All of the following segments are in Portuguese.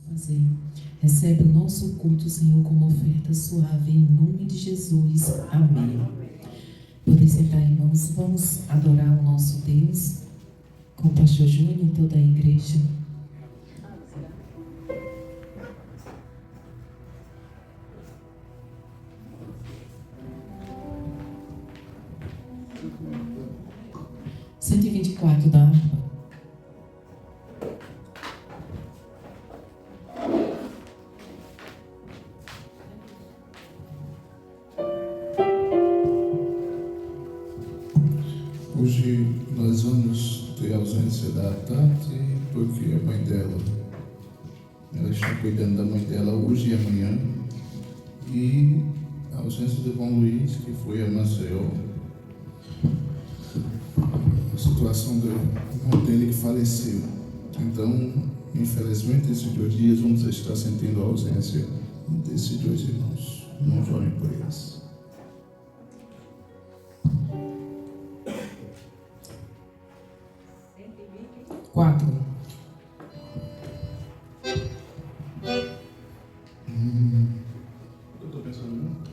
fazer. Recebe o nosso culto, Senhor, como oferta suave, em nome de Jesus. Amém. Podem sentar, irmãos. Vamos adorar o nosso Deus com o pastor Júnior e toda a igreja. Cento e 24 da harpa. Hoje nós vamos ter ausência da Tati, porque a mãe dela, ela está cuidando da mãe dela hoje e amanhã, e a ausência do João Luiz, que foi a Maceió. A situação do irmão dele que faleceu. Então, infelizmente, esses 2 dias vamos estar sentindo a ausência desses 2 irmãos. Não chorem por eles. Eu estou pensando muito.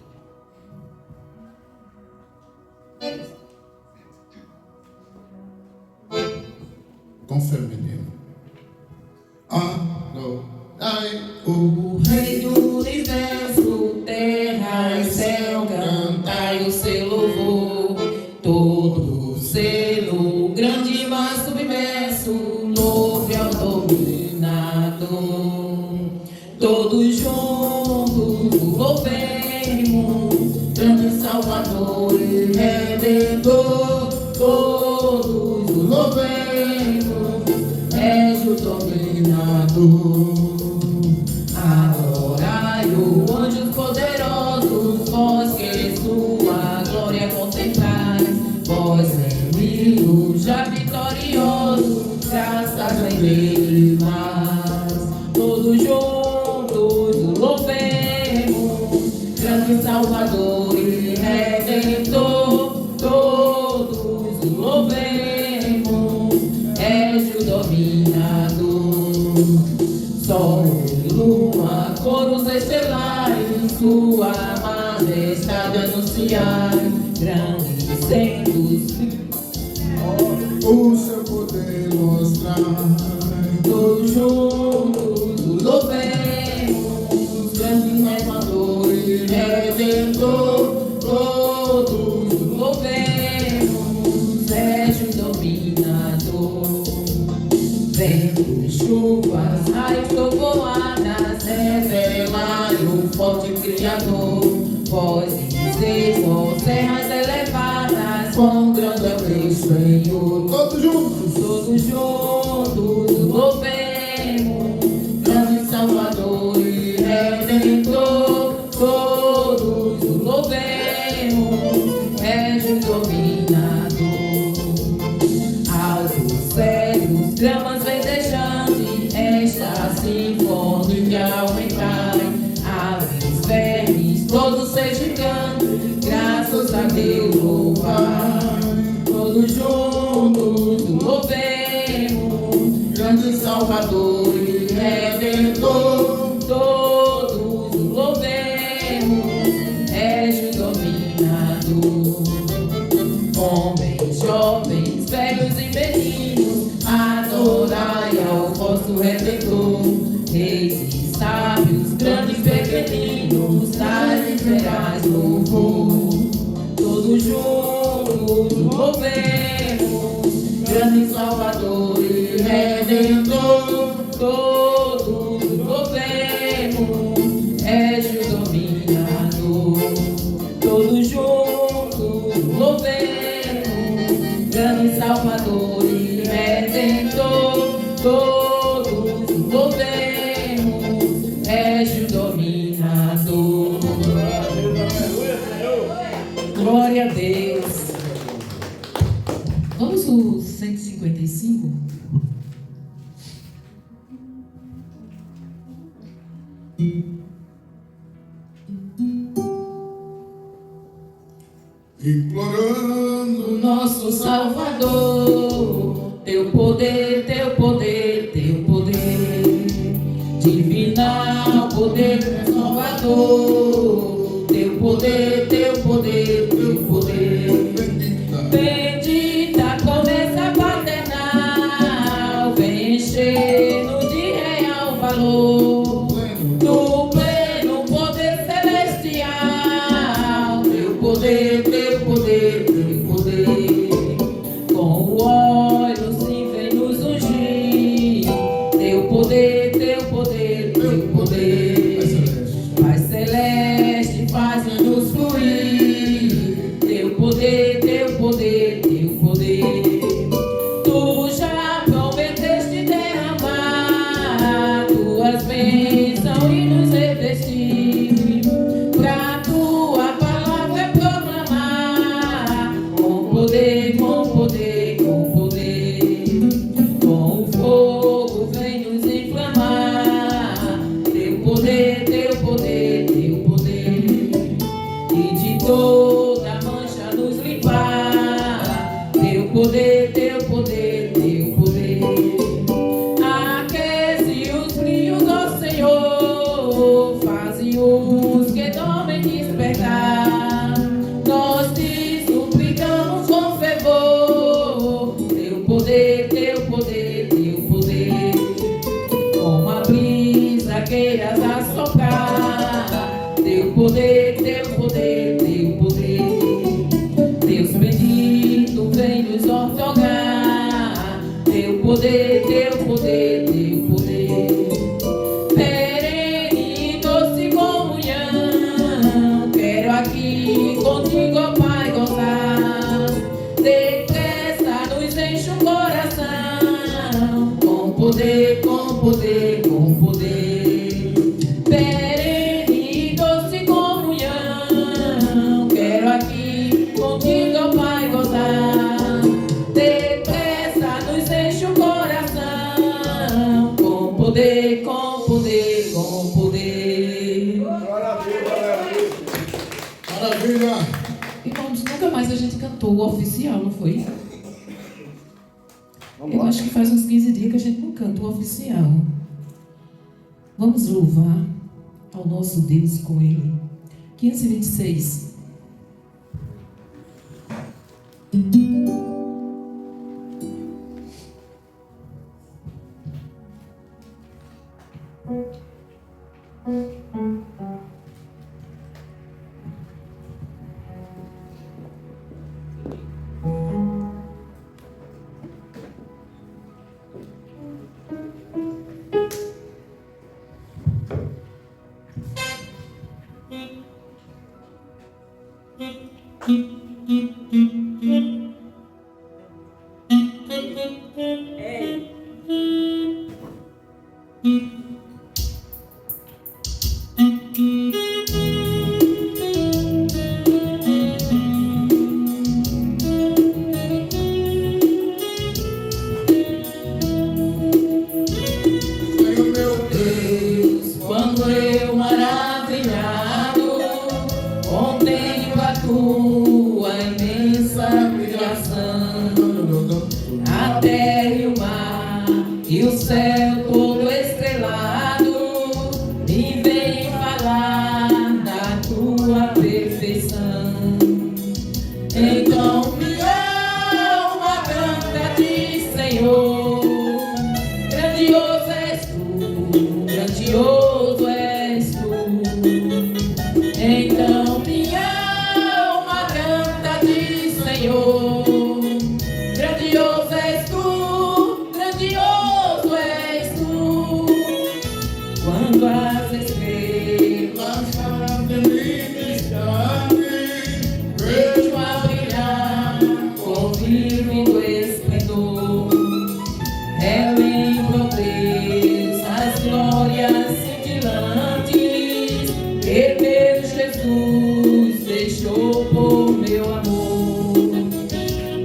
Confere, menino. O Rei do universo, terra e céu, cantai o seu louvor. Todo selo, grande mas submerso, louve ao dominador. Todos juntos louvemos, grande Salvador e Redentor. Todos louvemos, és o dominador. Adorai-o, anjos poderosos, vós que sua glória contemplais. Vós inimigos já vitoriosos, graças a Ele mais. Todos juntos louvemos, grande Salvador e Redentor. Todos louvemos, és o dominador. Sol e lua, coros estelares, sua majestade anunciai. Grandes centros, o seu poder mostrar. todos juntos louvemos, grande Salvador e Redentor. Todos louvemos, és o dominador. Ventos, chuvas, raios, trovoadas, revelai o forte Criador. Vozes, vós, serras elevadas, quão grande é o teu Senhor. Todos juntos. Todos juntos louvemos, grande Salvador e Redentor. Todos louvemos, és o dominador. Altos, sérios, gramas verdejantes, esta sinfonia aumentai. Aves, vermes, todos sejam cantos, graças a Deus louvai. Todos juntos louvemos, grande Salvador e Redentor. Todos louvemos, és o dominador. Homens, jovens, velhos e meninos, adorai ao vosso Redentor. Reis e sábios, grandes e pequeninos, dai-lhe verais louvor. Todos juntos louvemos, grande Salvador e Redentor. Todos louvemos, és o dominador. Todos juntos louvemos, grande Salvador e Redentor. Todos louvemos, és o dominador. Glória a Deus. Vamos o 155? Implorando Nosso Salvador, teu poder, teu poder, teu poder. divinal poder transformador, teu poder, teu poder, teu poder. Bendita promessa paternal, vem enchendo de real valor, do pleno poder celestial, teu poder, teu poder, teu poder. Com o óleo sim vem nos ungir, teu poder, teu poder, teu poder. Pai celeste, faz-nos fluir, teu poder, teu poder, teu poder. Tu já prometeste derramar tuas bênçãos e nos revestir, pra tua palavra proclamar, com poder, com poder, com poder. Com o fogo vem nos inflamar, teu poder, teu poder, teu poder. E de toda mancha nos limpar, teu poder, teu poder, teu poder. Aquece os frios, ó Senhor, faze-os que dormem despertar. Nós te suplicamos com fervor, teu poder, teu poder, teu poder. Com a brisa queiras assoprar, teu poder, teu poder, teu poder. Deus bendito vem nos ortogar, teu poder, teu poder, teu poder. Perene e doce comunhão, quero aqui contigo, ó Pai, gozar. Depressa nos enche o coração, com poder, com poder, com poder. Perene e doce comunhão, quero aqui contigo, ó Pai, gozar. Depressa nos enche o coração, com poder, com poder, com poder. Maravilha! Irmãos, nunca mais a gente cantou o oficial, não foi? Eu acho que faz uns 15 dias que a gente não canta o oficial. Vamos louvar ao nosso Deus com Ele. 15:26. Quando eu maravilhado contemplo a tua imensa criação, a terra e o mar e o céu todo estrelado, me vem falar da tua perfeição. Então minha alma canta-te, Senhor, grandioso és tu, grandioso és tu. Então minha alma canta-te, Senhor, grandioso és tu, grandioso és tu. Quando as estrelas de distante vejo a brilhar com vívido esplendor, relembro, Deus, as glórias cintilantes que meu Jesus deixou por meu amor.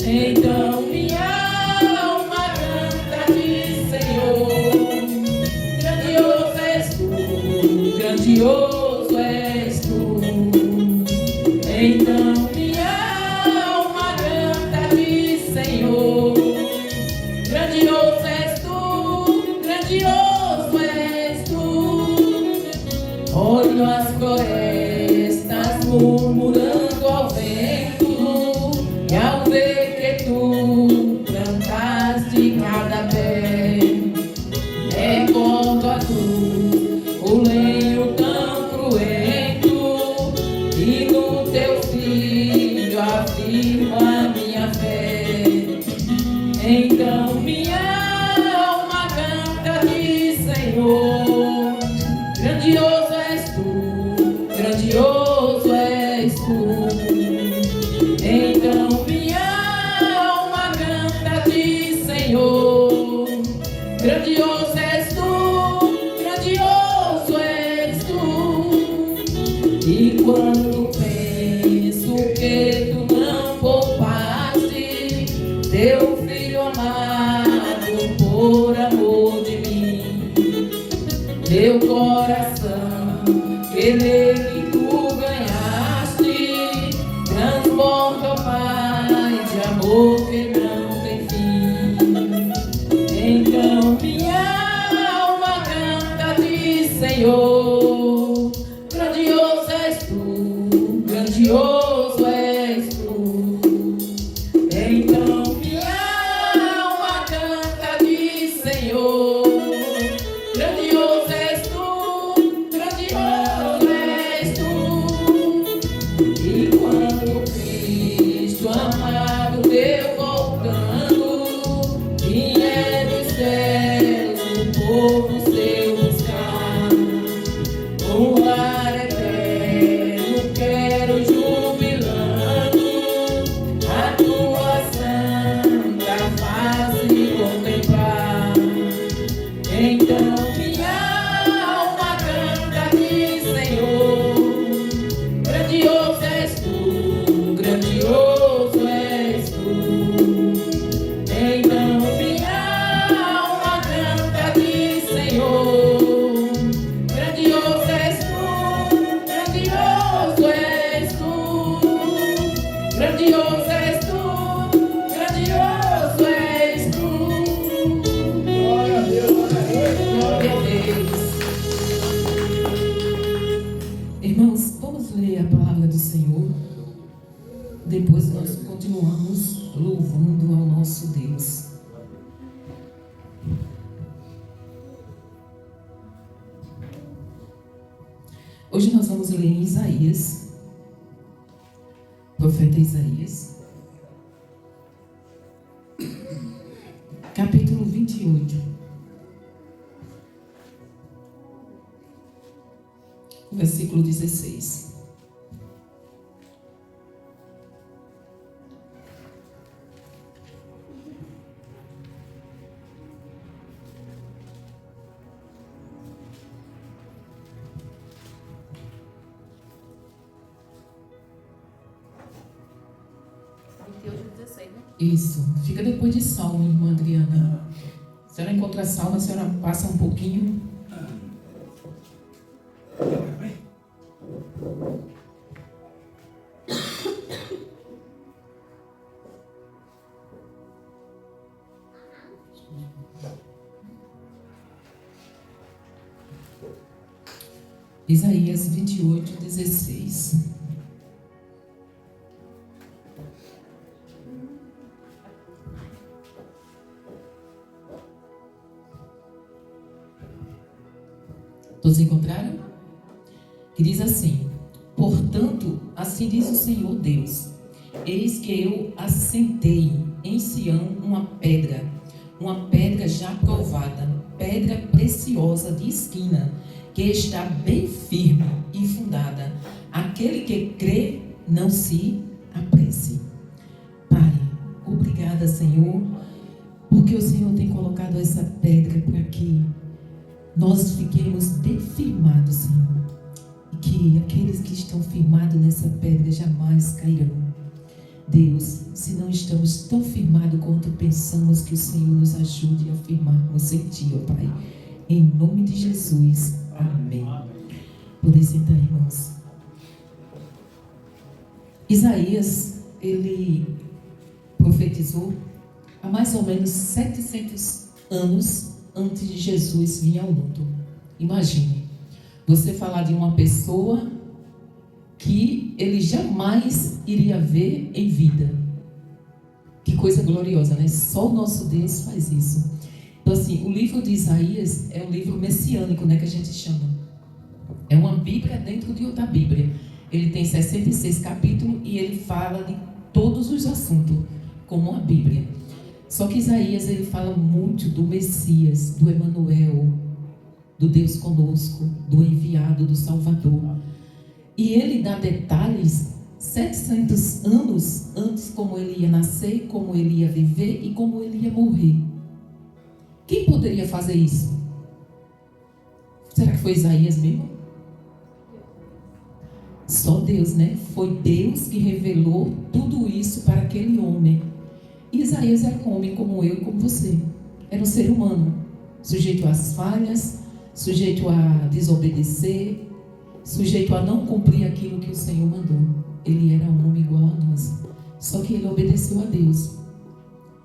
Então minha alma canta-te, Senhor, grandioso és tu, grandioso és tu. Então minha alma canta-te, Senhor, grandioso és tu, grandioso és tu. Olho as florestas murmurando ao vento, e ao ver que tu plantaste cada pé, recordo a cruz, o lenho tão cruento, e no teu filho afirmo a minha fé. Então minha alma canta de Senhor, grandioso és tu, grandioso és tu. Então minha alma canta de Senhor, grandioso és tu, grandioso és tu. E quando penso que tu não poupaste teu filho amado por amor de mim, meu coração que nele tu ganhaste transborda, Pai, de amor que não tem fim. Então minha alma canta de Senhor, grandioso és tu, grandioso és tu. Então minha alma canta de Senhor, grandioso és tu, grandioso és tu. E quando Cristo amado teu voltando, vinha dos céus o povo seu buscar, um lar eterno quero jubilando, a tua santa face contemplar. Então minha alma canta de Senhor, grandioso és tu, grandioso és tu. Então minha alma canta de Senhor, grandioso és tu, grandioso és tu. Grandioso és tu, grandioso és tu. Glória a Deus, glória a Deus. Irmãos, vamos ler a palavra do Senhor. Depois nós continuamos louvando ao nosso Deus. Hoje nós vamos ler em Isaías, profeta Isaías, capítulo 28, versículo 16. Isso, fica depois de Salmo, irmã Adriana. Se a senhora encontra Salmo, a senhora passa um pouquinho. Isaías 28, 16. Todos encontraram? Que diz assim: portanto, assim diz o Senhor Deus: eis que eu assentei em Sião uma pedra já provada, pedra preciosa de esquina, que está bem firme e fundada. Aquele que crê não se apresse. Pai, obrigada, Senhor, porque o Senhor tem colocado essa pedra para que nós fiquemos bem firmados, Senhor, e que aqueles que estão firmados nessa pedra jamais cairão. Deus, se não estamos tão firmados quanto pensamos, que o Senhor nos ajude a firmarmos em Ti, ó Pai. Em nome de Jesus. Amém. Podem sentar, irmãos. Isaías, ele profetizou há mais ou menos 700 anos antes de Jesus vir ao mundo. Imagine, Você falar de uma pessoa que ele jamais iria ver em vida. Que coisa gloriosa, né? Só o nosso Deus faz isso. Então, assim, o livro de Isaías é um livro messiânico, né, que a gente chama. É uma Bíblia dentro de outra Bíblia. Ele tem 66 capítulos e ele fala de todos os assuntos, como uma Bíblia. Só que Isaías, ele fala muito do Messias, do Emanuel, do Deus conosco, do enviado, do Salvador. E ele dá detalhes 700 anos antes, como ele ia nascer, como ele ia viver e como ele ia morrer. Quem poderia fazer isso? Será que foi Isaías mesmo? Só Deus, né? Foi Deus que revelou tudo isso para aquele homem. E Isaías era um homem como eu e como você. Era um ser humano, sujeito às falhas, sujeito a desobedecer, sujeito a não cumprir aquilo que o Senhor mandou. Ele era um homem igual a nós. Só que ele obedeceu a Deus.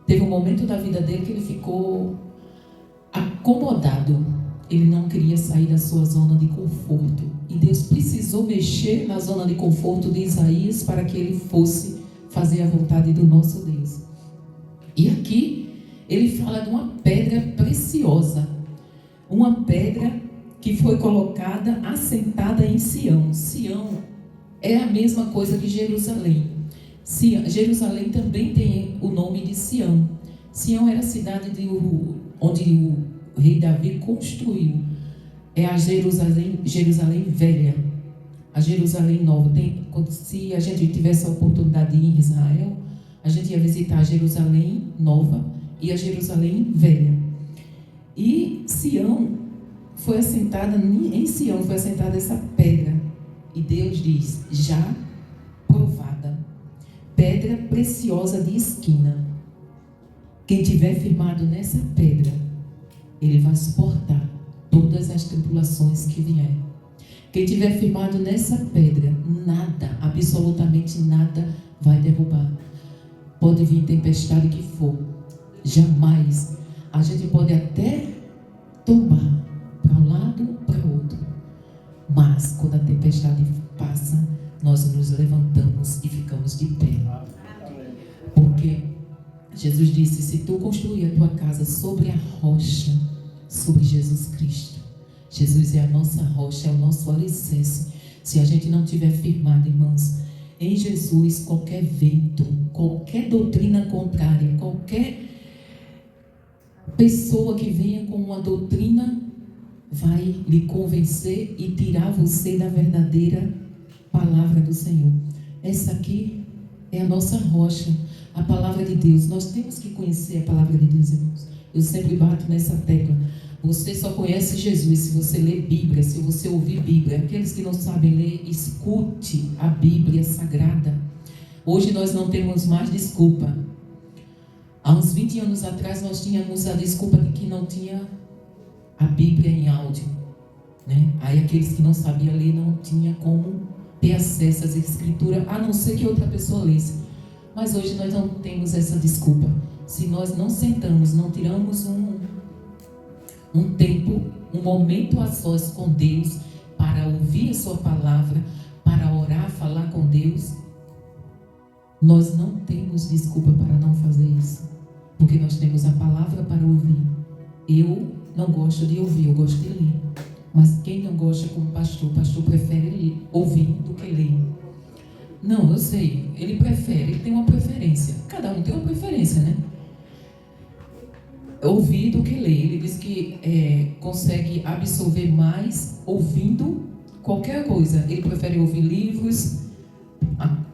Teve um momento da vida dele que ele ficou acomodado. Ele não queria sair da sua zona de conforto. E Deus precisou mexer na zona de conforto de Isaías para que ele fosse fazer a vontade do nosso Deus. E aqui ele fala de uma pedra preciosa. Uma pedra que foi colocada, assentada em Sião. Sião é a mesma coisa que Jerusalém. Jerusalém também tem o nome de Sião. Sião era a cidade onde o rei Davi construiu. É a Jerusalém velha. A Jerusalém nova. Se a gente tivesse a oportunidade de ir em Israel, a gente ia visitar a Jerusalém nova e a Jerusalém velha. E Sião foi assentada, em Sião foi assentada essa pedra. E Deus diz, já provada, pedra preciosa de esquina. Quem tiver firmado nessa pedra, ele vai suportar todas as tribulações que vierem. Quem tiver firmado nessa pedra, nada, absolutamente nada vai derrubar. Pode vir tempestade que for, jamais. A gente pode até tombar para um lado, para o outro. Mas quando a tempestade passa, nós nos levantamos e ficamos de pé. Porque Jesus disse, se tu construir a tua casa sobre a rocha, sobre Jesus Cristo. Jesus é a nossa rocha, é o nosso alicerce. Se a gente não tiver firmado, irmãos, em Jesus, qualquer vento, qualquer doutrina contrária, qualquer pessoa que venha com uma doutrina vai lhe convencer e tirar você da verdadeira palavra do Senhor. Essa aqui é a nossa rocha, a palavra de Deus. Nós temos que conhecer a palavra de Deus, irmãos. Eu sempre bato nessa tecla. Você só conhece Jesus se você ler Bíblia, se você ouvir Bíblia. Aqueles que não sabem ler, escute a Bíblia Sagrada. Hoje nós não temos mais desculpa. Há uns 20 anos atrás nós tínhamos a desculpa de que não tinha a Bíblia em áudio, né? Aí aqueles que não sabiam ler não tinha como ter acesso às escrituras, a não ser que outra pessoa lesse. Mas hoje nós não temos essa desculpa. Se nós não sentamos, não tiramos um tempo, um momento a sós com Deus, para ouvir a sua palavra, para orar, falar com Deus, nós não temos desculpa para não fazer isso. Porque nós temos a palavra para ouvir. Eu não gosto de ouvir, eu gosto de ler. Mas quem não gosta como pastor, o pastor prefere ouvir do que ler. Não, eu sei, ele prefere, ele tem uma preferência. Cada um tem uma preferência, né? Ouvir do que ler. Ele diz que consegue absorver mais ouvindo qualquer coisa. Ele prefere ouvir livros.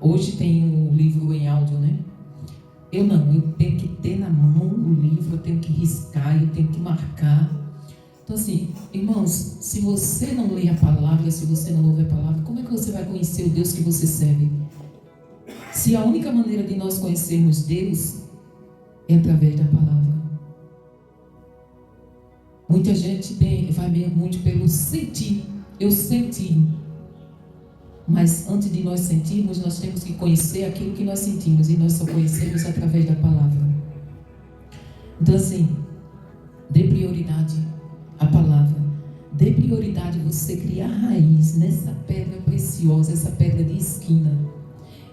Hoje tem um livro em áudio, né? Eu não, eu tenho que ter na mão o livro, eu tenho que riscar, eu tenho que marcar. Então assim, irmãos, se você não lê a palavra, se você não ouve a palavra, como é que você vai conhecer o Deus que você serve? Se a única maneira de nós conhecermos Deus é através da palavra. Muita gente vai muito pelo sentir. Eu senti. Mas antes de nós sentirmos, nós temos que conhecer aquilo que nós sentimos. E nós só conhecemos através da palavra. Então assim, dê prioridade à palavra. dê prioridade a você criar raiz nessa pedra preciosa, essa pedra de esquina.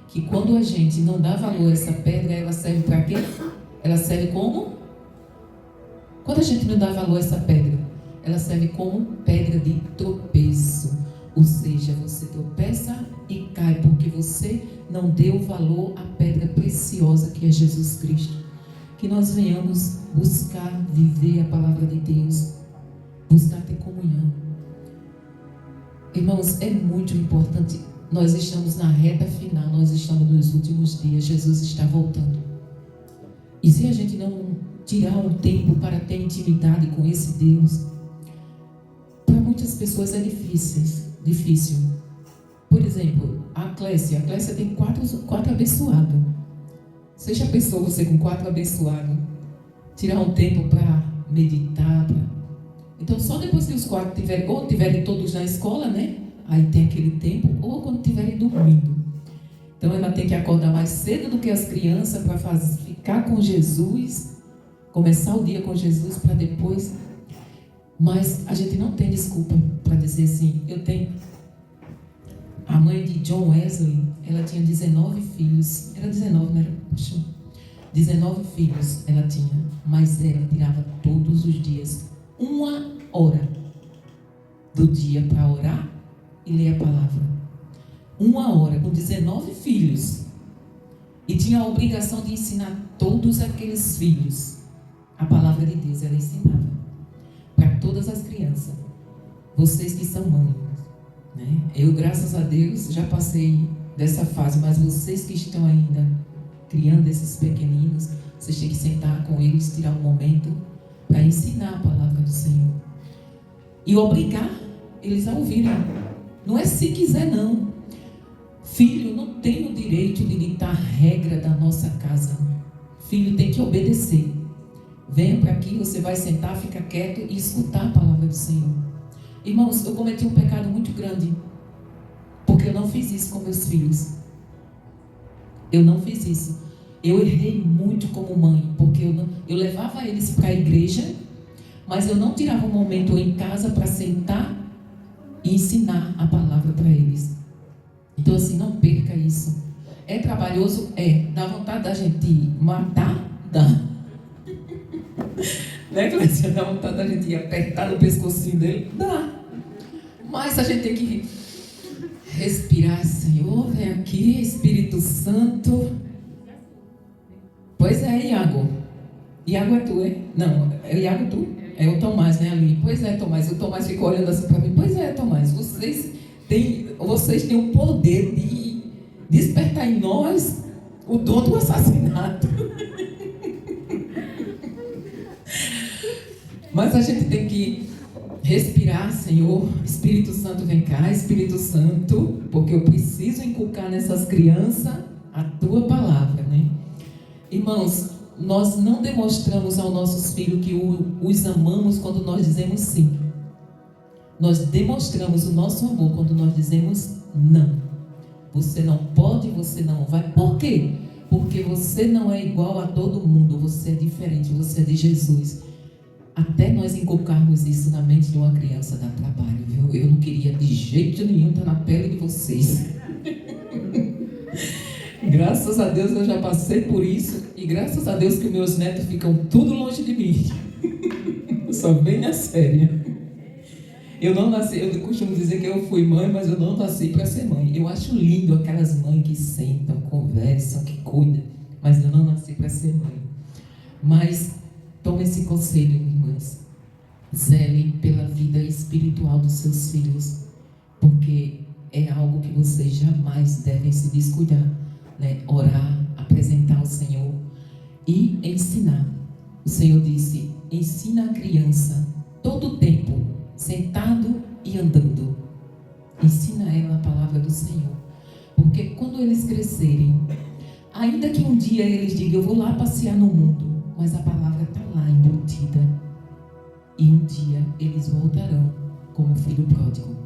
Que quando a gente não dá valor a essa pedra, ela serve para quê? Ela serve como? Quando a gente não dá valor a essa pedra, ela serve como pedra de tropeço. Ou seja, você tropeça e cai porque você não deu valor à pedra preciosa que é Jesus Cristo. Que nós venhamos buscar viver a palavra de Deus, buscar ter comunhão. Irmãos, é muito importante. Nós estamos na reta final, nós estamos nos últimos dias, Jesus está voltando. E se a gente não tirar um tempo para ter intimidade com esse Deus, para muitas pessoas é difícil. Por exemplo, a Clécia tem quatro abençoados. Você já pensou você com 4 abençoados? Tirar um tempo para meditar? Então, só depois que os 4 tiverem todos na escola, né? Aí tem aquele tempo, ou quando estiverem dormindo. Então, ela tem que acordar mais cedo do que as crianças para ficar com Jesus, começar o dia com Jesus para depois. Mas a gente não tem desculpa para dizer assim, eu tenho... A mãe de John Wesley, ela tinha 19 filhos. Era 19, não era? Poxa, 19 filhos ela tinha, mas ela tirava todos os dias 1 hora do dia para orar e ler a palavra. 1 hora, com 19 filhos. E tinha a obrigação de ensinar todos aqueles filhos a palavra de Deus. Ela ensinava para todas as crianças. Vocês que são mães, né? Eu, graças a Deus, já passei dessa fase, mas vocês que estão ainda criando esses pequeninos, vocês têm que sentar com eles, tirar um momento para ensinar a palavra do Senhor e obrigar eles a ouvirem. Não é se quiser, não. Filho não tem o direito de ditar regra da nossa casa. Filho tem que obedecer. Venha para aqui, você vai sentar, fica quieto e escutar a palavra do Senhor. Irmãos, eu cometi um pecado muito grande, porque eu não fiz isso com meus filhos. Eu não fiz isso. Eu errei muito como mãe, porque eu levava eles para a igreja, mas eu não tirava um momento em casa para sentar e ensinar a palavra para eles. Então, assim, não perca isso. É trabalhoso? É. Dá vontade da gente matar? Dá. Né, Clécia? Dá vontade da gente apertar no pescocinho dele? Dá. Mas a gente tem que respirar, Senhor, vem aqui, Espírito Santo. Pois é, Iago. Iago é tu, é? Não, é Iago tu? É o Tomás, né, ali? Pois é, Tomás. O Tomás ficou olhando assim para mim. Pois é, Tomás, vocês têm o poder de despertar em nós o dom do assassinato. Mas a gente tem que respirar, Senhor. Espírito Santo, vem cá, Espírito Santo, porque eu preciso inculcar nessas crianças a tua palavra, né? Irmãos, nós não demonstramos aos nossos filhos que os amamos quando nós dizemos sim. Nós demonstramos o nosso amor quando nós dizemos não. Você não pode, você não vai. Por quê? Porque você não é igual a todo mundo. Você é diferente, você é de Jesus. Até nós inculcarmos isso na mente de uma criança dá trabalho, viu? Eu não queria de jeito nenhum estar na pele de vocês. Graças a Deus eu já passei por isso. E graças a Deus que meus netos ficam tudo longe de mim. Só bem na séria. Eu não nasci, eu costumo dizer que eu fui mãe, mas eu não nasci para ser mãe. Eu acho lindo aquelas mães que sentam, conversam, que cuidam. Mas eu não nasci para ser mãe. Mas tome esse conselho, irmãs. Zele pela vida espiritual dos seus filhos, porque é algo que vocês jamais devem se descuidar, né? Orar, apresentar ao Senhor e ensinar. O Senhor disse: ensina a criança todo o tempo, sentado e andando. Ensina ela a palavra do Senhor, porque quando eles crescerem, ainda que um dia eles digam: eu vou lá passear no mundo, mas a palavra está lá embutida. E um dia eles voltarão como filho pródigo.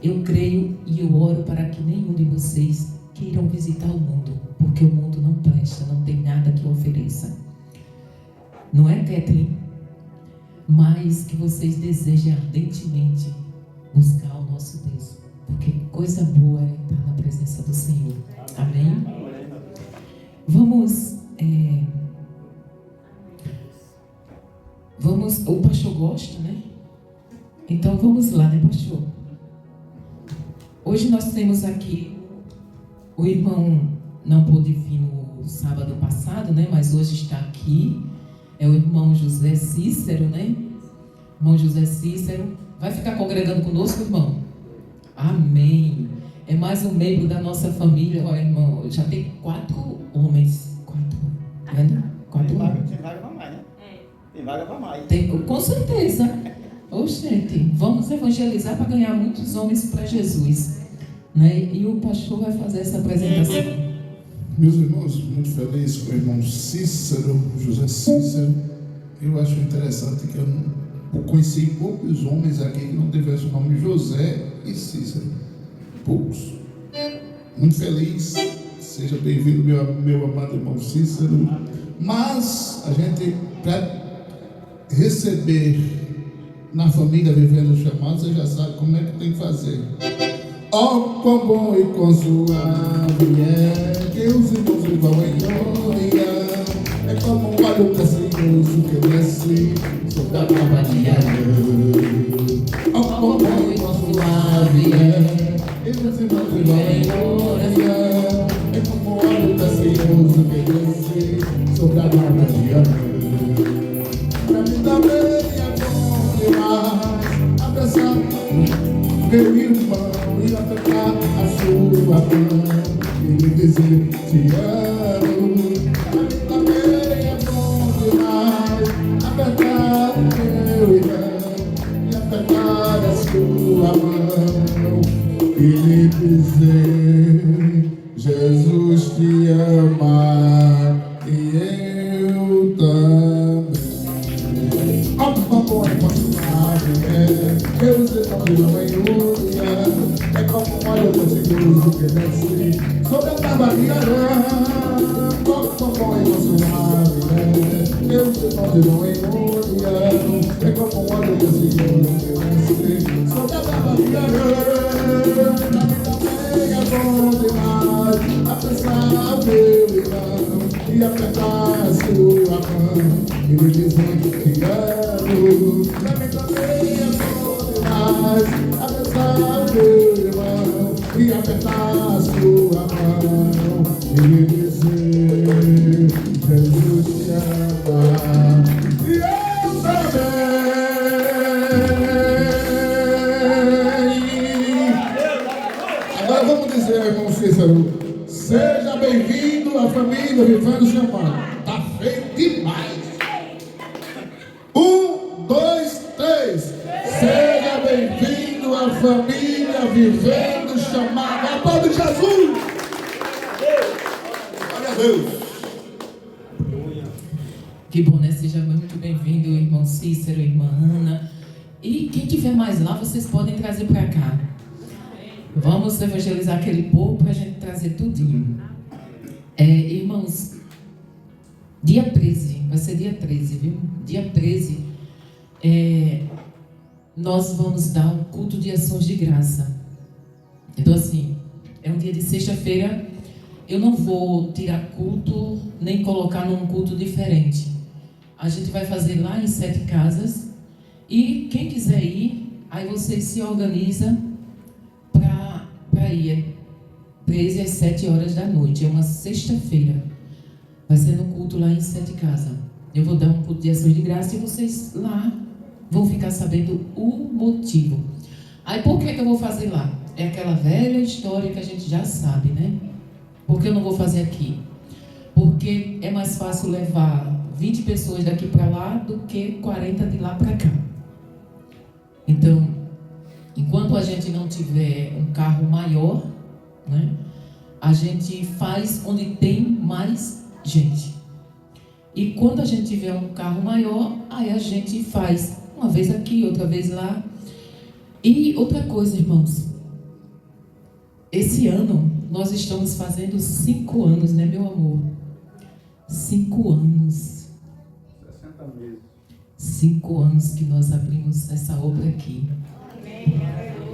Eu creio e eu oro para que nenhum de vocês queiram visitar o mundo, porque o mundo não presta, não tem nada que ofereça. Não é, Kathleen? mas que vocês desejem ardentemente buscar o nosso Deus, porque coisa boa é estar na presença do Senhor. Amém? Vamos, o pastor gosta, né? Então vamos lá, né, pastor? Hoje nós temos aqui, o irmão não pôde vir no sábado passado, né? Mas hoje está aqui, é o irmão José Cícero, né? Irmão José Cícero, vai ficar congregando conosco, irmão? Amém. É mais um membro da nossa família, ó, irmão, já tem 4 homens, 4 homens. Tem vaga para mais, né? Tem vaga para mais. Com certeza. Gente, vamos evangelizar para ganhar muitos homens para Jesus, né? E o pastor vai fazer essa apresentação. Meus irmãos, muito feliz com o irmão Cícero, José Cícero. Eu acho interessante que eu conheci poucos homens aqui que não tivessem o nome José e Cícero. Poucos. Muito feliz. Seja bem-vindo, meu amado irmão Cícero. Mas a gente, para receber na família Vivendo o Chamado, você já sabe como é que tem que fazer. Oh, quão bom e quão suave é que os irmãos vão em glória. É como um óleo precioso que desce sobre a nova Oh, quão bom e quão suave é que os irmãos vão em glória. É como um óleo precioso que desce sobre a nova Pra mim também é bom demais abraçar meu irmão e apertar a sua mão e me dizer te amo. Pra mim também é bom demais apertar meu irmão e apertar a sua mão e lhe dizer Jesus te ama e eu também. Deus é tão aleluia. É como um óleo precioso que desce sobre a tabaqueira. Como é suave, Deus é tão aleluia. É como um óleo precioso que desce sobre a tabaqueira. Também é bom demais apressar meu irmão e apertar a sua mão e me dizer que amo. Também é bom demais abraçar meu irmão e apertar a sua mão e me dizer Jesus te ama e eu também. Agora vamos dizer, irmão Cícero, seja bem-vindo à família Vivendo o Chamado. Tá feito demais. 1, 2, 3. Seja bem-vindo à família Vivendo o Chamado. A paz de Jesus. Glória a Deus. Que bom, né? Seja muito bem-vindo, irmão Cícero, irmã Ana. E quem tiver mais lá, vocês podem trazer para cá. Vamos evangelizar aquele povo para a gente trazer tudinho. Irmãos, dia 13, vai ser dia 13, viu? Dia 13, nós vamos dar um culto de ações de graça. Então, assim, é um dia de sexta-feira. Eu não vou tirar culto, nem colocar num culto diferente. A gente vai fazer lá em 7 casas. E quem quiser ir, aí vocês se organizam para ir. 13 às 7 horas da noite. É uma sexta-feira. Vai ser no culto lá em 7 casas. Eu vou dar um culto de ações de graça e vocês lá vão ficar sabendo o motivo. Aí por que eu vou fazer lá? É aquela velha história que a gente já sabe, né? Por que eu não vou fazer aqui? Porque é mais fácil levar 20 pessoas daqui para lá do que 40 de lá para cá. Então, enquanto a gente não tiver um carro maior, né, a gente faz onde tem mais gente. E quando a gente tiver um carro maior, aí a gente faz uma vez aqui, outra vez lá. E outra coisa, irmãos, esse ano nós estamos fazendo 5 anos, né, meu amor? 5 anos. 60 meses. 5 anos que nós abrimos essa obra aqui.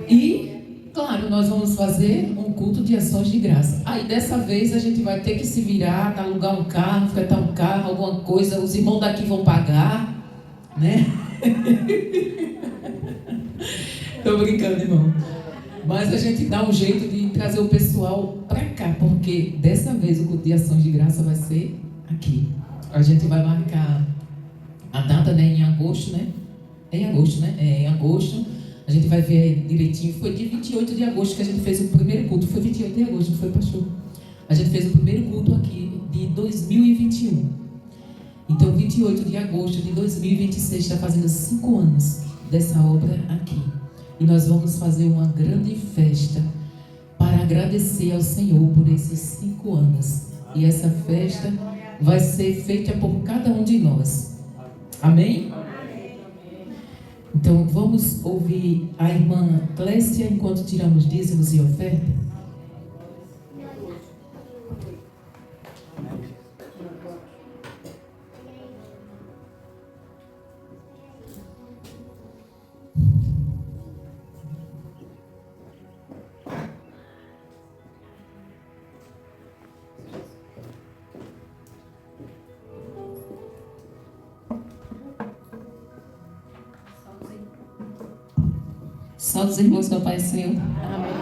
E, claro, nós vamos fazer um culto de ações de graça. Aí, dessa vez, a gente vai ter que se virar, alugar um carro, fretar um carro, alguma coisa. Os irmãos daqui vão pagar, né? Tô brincando, irmão. Mas a gente dá um jeito de trazer o pessoal para cá, porque dessa vez o culto de ações de graça vai ser aqui. A gente vai marcar a data, né, em agosto, né? É em agosto, né? É em agosto. A gente vai ver direitinho. Foi dia 28 de agosto que a gente fez o primeiro culto. Foi 28 de agosto, não foi, pastor? A gente fez o primeiro culto aqui de 2021. Então, 28 de agosto de 2026 está fazendo 5 anos dessa obra aqui. E nós vamos fazer uma grande festa para agradecer ao Senhor por esses 5 anos. E essa festa vai ser feita por cada um de nós. Amém? Então vamos ouvir a irmã Clécia enquanto tiramos dízimos e oferta. Só dos irmãos do Pai Senhor. Amém.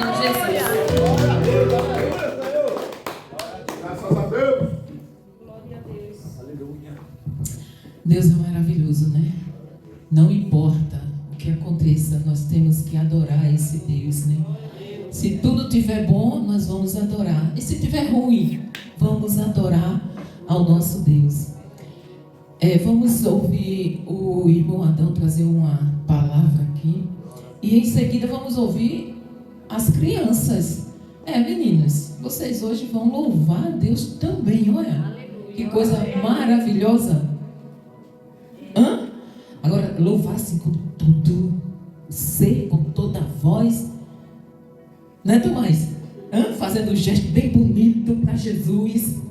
Senhor Jesus. Glória a Deus, aleluia, Senhor. Graças a Deus. Glória a Deus. Aleluia. Deus é maravilhoso, né? Não importa o que aconteça, nós temos que adorar esse Deus, né? Se tudo estiver bom, nós vamos adorar. E se estiver ruim, vamos adorar ao nosso Deus. Vamos ouvir o irmão Adão trazer uma palavra aqui. E em seguida vamos ouvir as crianças. Meninas, vocês hoje vão louvar a Deus também, olha. Que coisa maravilhosa. Agora, louvar assim com tudo, ser com toda a voz. Não é, Tomás? Fazendo um gesto bem bonito para Jesus.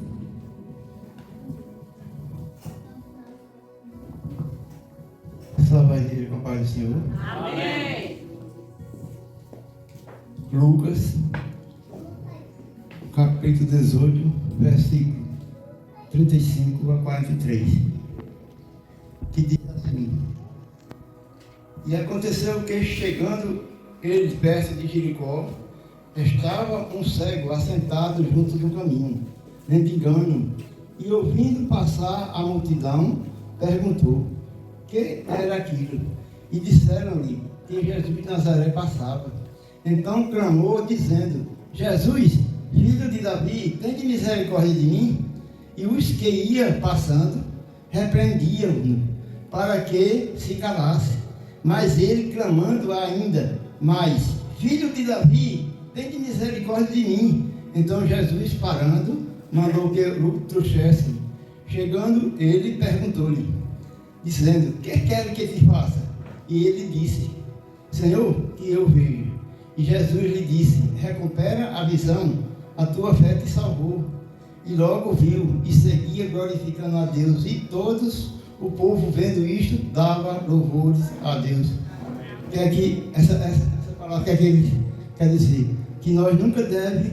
Salve a igreja com a paz do Senhor. Amém. Lucas, capítulo 18, versículo 35 a 43. Que diz assim: E aconteceu que, chegando eles perto de Jericó, estava um cego assentado junto do caminho, mendigando, e ouvindo passar a multidão, perguntou: que era aquilo? E disseram-lhe que Jesus de Nazaré passava. Então clamou, dizendo: Jesus, filho de Davi, tende misericórdia de mim. E os que iam passando repreendiam-no, para que se calasse. Mas ele, clamando ainda mais: Filho de Davi, tende misericórdia de mim. Então Jesus, parando, mandou que o trouxessem. Chegando ele, perguntou-lhe, dizendo: que quero que te faça? E ele disse: Senhor, que eu vejo. E Jesus lhe disse: recupera a visão, a tua fé te salvou. E logo viu e seguia glorificando a Deus. E todos, o povo vendo isto, dava louvores a Deus. Essa palavra quer dizer que nós nunca devemos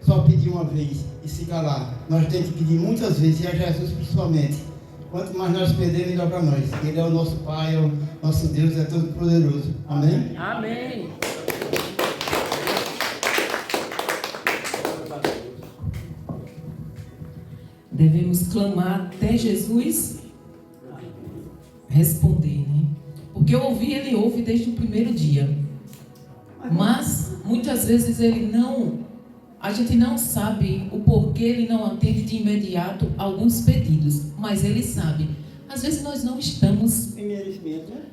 só pedir uma vez e se calar. Nós temos que pedir muitas vezes, e a Jesus principalmente. Quanto mais nós pedirmos, melhor para nós. Ele é o nosso Pai, é o nosso Deus, é todo poderoso. Amém? Amém. Devemos clamar até Jesus responder, né? Porque ouvir, ele ouve desde o primeiro dia. Mas, muitas vezes, a gente não sabe o porquê ele não atende de imediato alguns pedidos. Mas ele sabe. Às vezes nós não estamos... Tem merecimento, né?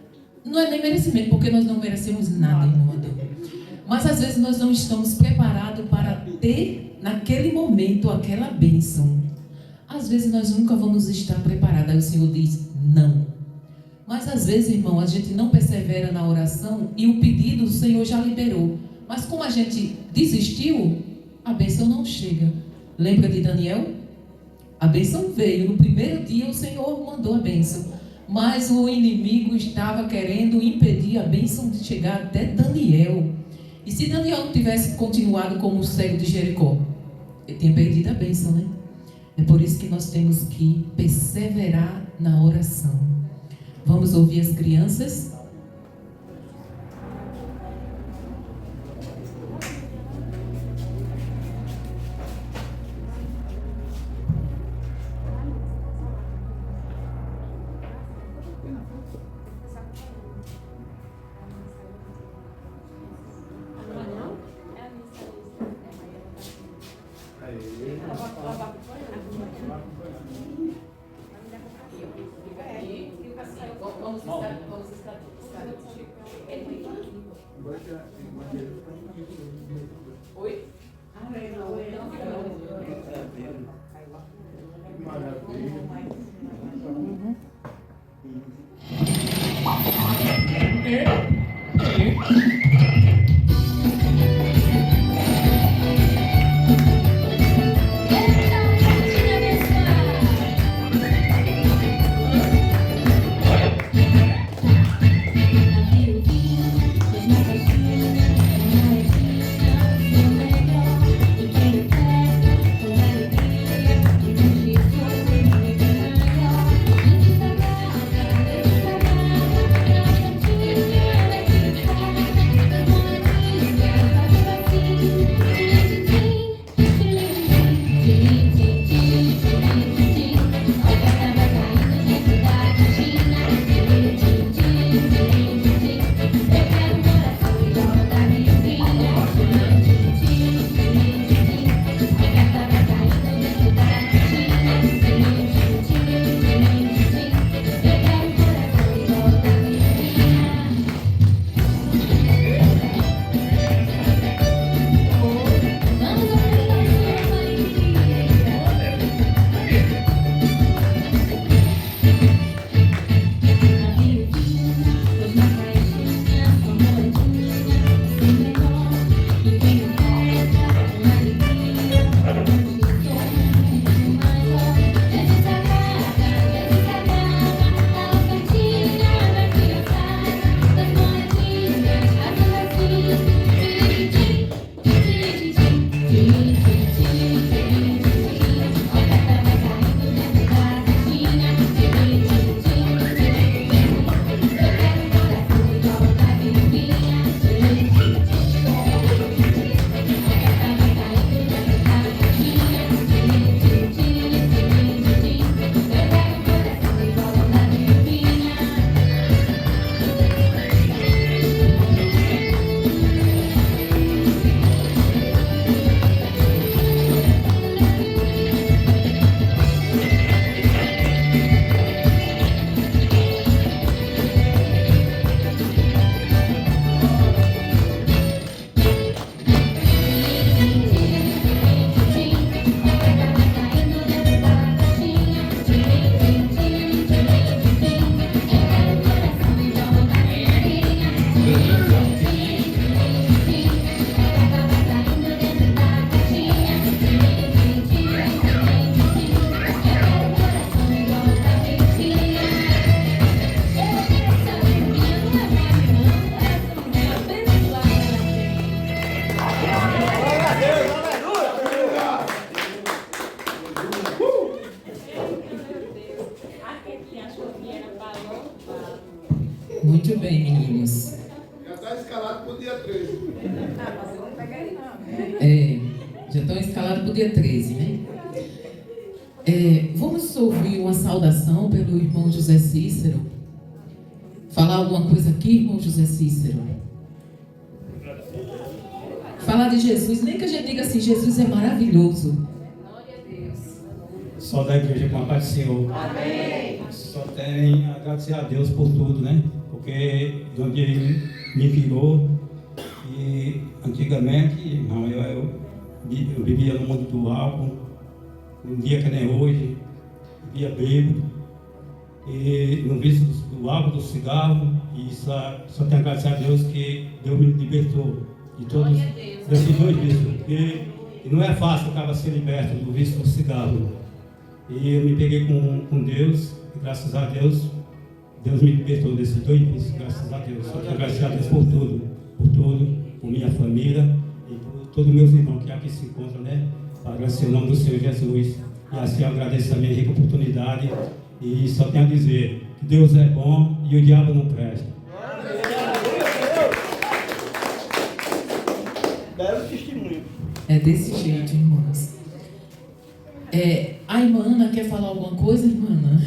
Não é nem merecimento, porque nós não merecemos nada, irmão Adão. Mas às vezes nós não estamos preparados para ter, naquele momento, aquela bênção. Às vezes nós nunca vamos estar preparados. Aí o Senhor diz, não. Mas às vezes, irmão, a gente não persevera na oração e o pedido o Senhor já liberou. Mas como a gente desistiu, a bênção não chega. Lembra de Daniel? A bênção veio. No primeiro dia o Senhor mandou a bênção. Mas o inimigo estava querendo impedir a bênção de chegar até Daniel. E se Daniel não tivesse continuado como o cego de Jericó, ele tinha perdido a bênção, né? É por isso que nós temos que perseverar na oração. Vamos ouvir as crianças? Vamos estar Já estão escalados para o dia 13, né? Vamos ouvir uma saudação pelo irmão José Cícero. Falar alguma coisa aqui, irmão José Cícero? Falar de Jesus, nem que a gente diga assim, Jesus é maravilhoso. Glória a Deus. Só da igreja com a paz do Senhor. Amém. Só tem a agradecer a Deus por tudo, né? Porque de onde Ele me virou, e antigamente, irmão, eu vivia no mundo do álcool, um dia que nem hoje, vivia bêbado, e no vício do álcool, do cigarro, e só tenho a agradecer a Deus que Deus me libertou de todos Glória a Deus. desses dois vícios, porque não é fácil o cara ser liberto do vício do cigarro. E eu me peguei com Deus, e graças a Deus, Deus me libertou desses dois vícios, graças a Deus. Só tenho a agradecer a Deus por tudo, por minha família e por todos meus irmãos que aqui se encontram, né? Para agradecer o nome do Senhor Jesus. E assim eu agradeço a minha rica oportunidade. E só tenho a dizer que Deus é bom e o diabo não presta. Belo testemunho. É desse jeito, irmãos. A irmã Ana quer falar alguma coisa, irmã Ana?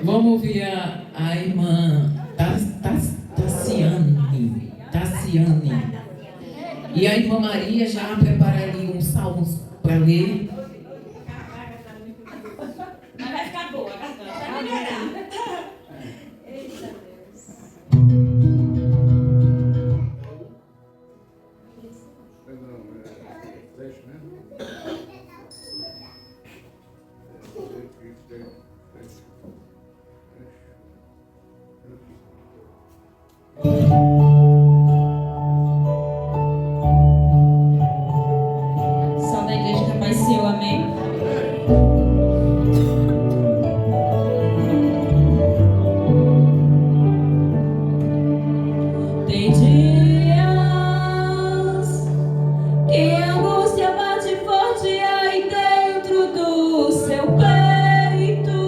Vamos ouvir a irmã Tassiane. E a irmã Maria já prepara ali uns salmos para ler. Mas vai ficar boa, vai melhorar. Eita Deus. Só da igreja da paz do Senhor, amém? Tem dias que a angústia bate forte aí dentro do seu peito.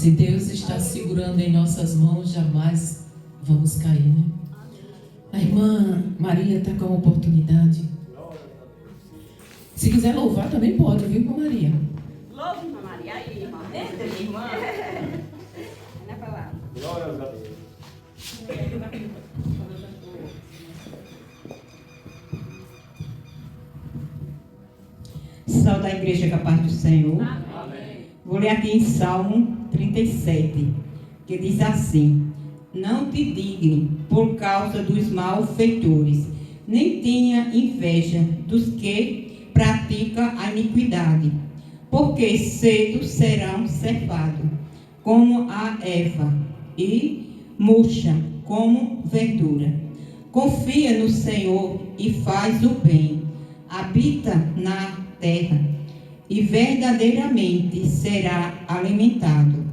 Se Deus está segurando em nossas mãos, jamais vamos cair, né? A irmã Maria está com a oportunidade. Se quiser louvar, também pode, viu, irmã Maria? Louve, irmã Maria. Aí, irmã. Entra, minha irmã. Olha pra lá. Glória a Deus. Salve da igreja com a paz do Senhor. Amém. Vou ler aqui em Salmo 37, que diz assim: Não te digne por causa dos malfeitores, nem tenha inveja dos que praticam a iniquidade, porque cedo serão cefados como a erva e murcha como verdura. Confia no Senhor e faz o bem, habita na terra e verdadeiramente será alimentado.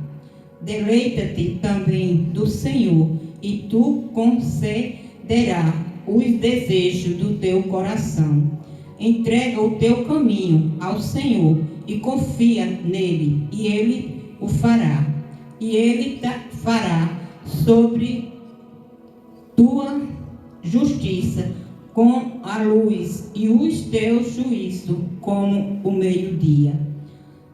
Deleita-te também do Senhor e tu concederás os desejos do teu coração. Entrega o teu caminho ao Senhor e confia nele, e ele o fará. E ele fará sobre tua justiça com a luz e os teus juízos como o meio-dia.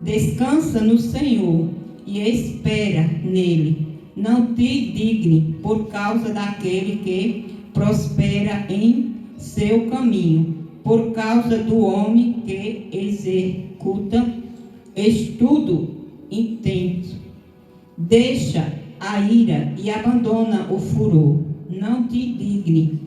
Descansa no Senhor e espera nele. Não te digne por causa daquele que prospera em seu caminho, por causa do homem que executa estudo intenso. Deixa a ira e abandona o furor. Não te digne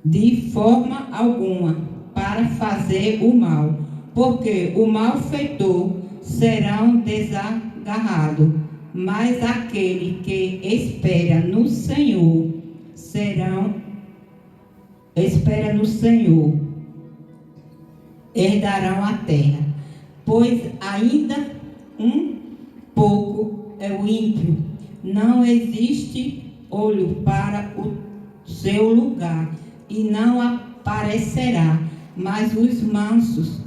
de forma alguma para fazer o mal, porque o malfeitor serão desagarrados, mas aquele que espera no Senhor herdarão a terra. Pois ainda um pouco é o ímpio, não existe olho para o seu lugar, e não aparecerá, mas os mansos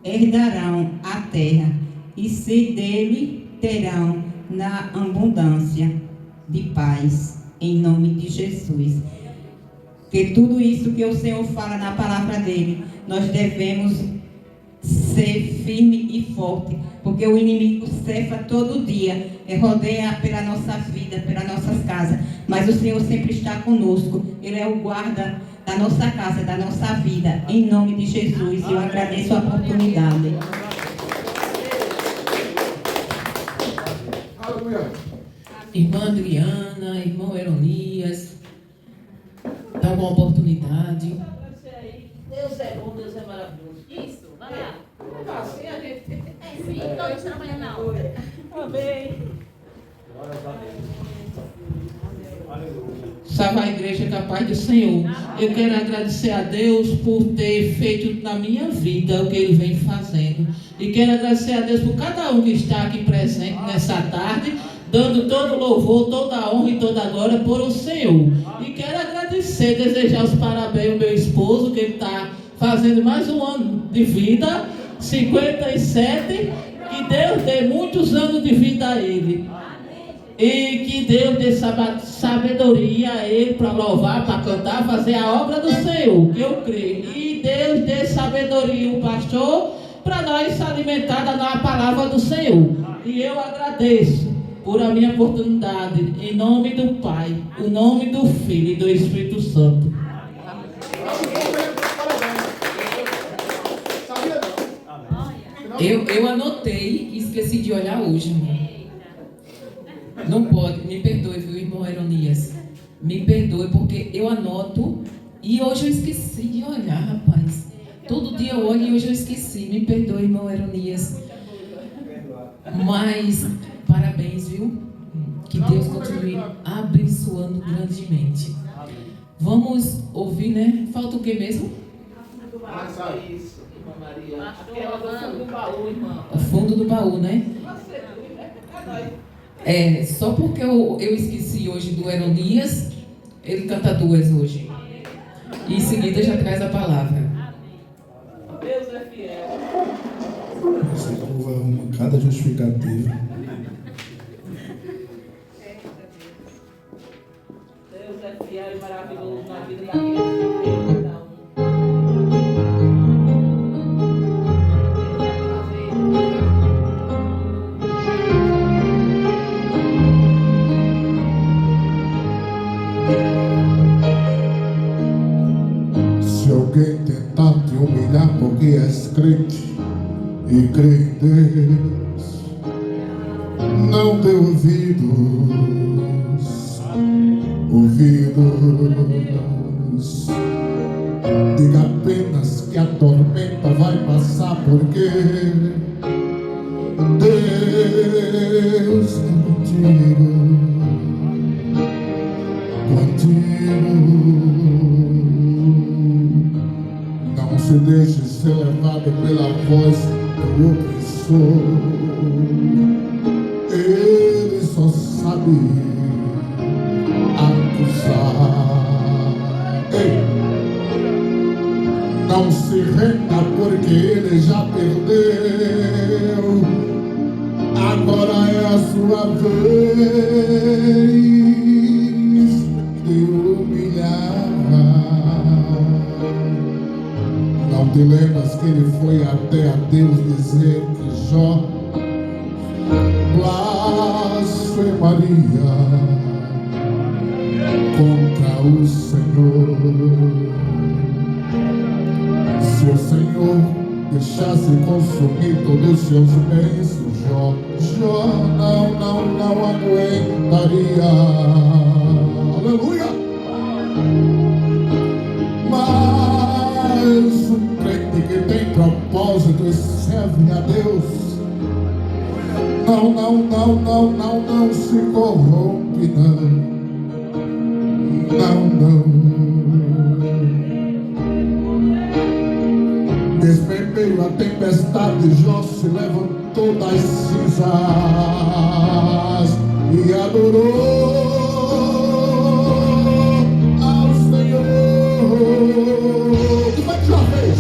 herdarão a terra, e se dele terão na abundância de paz, em nome de Jesus. Que tudo isso que o Senhor fala na palavra dele, nós devemos ser firme e forte, porque o inimigo cefa todo dia, rodeia pela nossa vida, pelas nossas casas, mas o Senhor sempre está conosco. Ele é o guarda da nossa casa, da nossa vida, em nome de Jesus. Eu agradeço a oportunidade. Aleluia. Irmã Adriana, irmão Eronias, dá uma oportunidade. Deus é bom, Deus é maravilhoso. Isso, vai lá. Assim a gente. É sim, todos trabalhando na obra. Amém. Glória a Deus. Aleluia. Salve a igreja com a paz do Senhor. Eu quero agradecer a Deus por ter feito na minha vida o que Ele vem fazendo. E quero agradecer a Deus por cada um que está aqui presente nessa tarde, dando todo o louvor, toda a honra e toda a glória por o Senhor. E quero agradecer, desejar os parabéns ao meu esposo, que ele está fazendo mais um ano de vida, 57, que Deus dê muitos anos de vida a ele. E que Deus dê sabedoria a ele para louvar, para cantar, fazer a obra do Senhor, que eu creio. E Deus dê sabedoria ao pastor para nós se alimentar da palavra do Senhor. E eu agradeço por a minha oportunidade, em nome do Pai, o nome do Filho e do Espírito Santo. Eu anotei e esqueci de olhar hoje, irmão. Não pode, me perdoe, viu, irmão Eronias? Me perdoe, porque eu anoto e hoje eu esqueci de olhar, rapaz. Todo dia eu olho e hoje eu esqueci. Me perdoe, irmão Eronias. Mas, parabéns, viu? Que Deus continue abençoando grandemente. Vamos ouvir, né? Falta o que mesmo? Isso, irmã Maria. Aquela do fundo do baú, irmã. O fundo do baú, né? É, só porque eu esqueci hoje do Eronias, ele canta duas hoje. E em seguida já traz a palavra. Deus é fiel. Esse povo arruma cada justificativa. especial e maravilhoso na vida da minha Se alguém tentar te humilhar porque és crente e crê em Deus, não dê ouvidos. Diga apenas que a tormenta vai passar, porque Deus é contigo. Não se deixe ser levado pela voz do opressor. Ele só sabe acusar. Ei, não se renda porque ele já perdeu. Agora é a sua vez de humilhar. Não te lembras que ele foi até a Deus dizer que Jó blasfemaria contra o Senhor? Se o Senhor deixasse consumir todos os seus bens, Jó não aguentaria. Aleluia! Mas o crente que tem propósito e serve a Deus não se corrompe, não. Desmeio a tempestade, Jó se levantou das cinzas e adorou ao Senhor. Como é que Jó fez?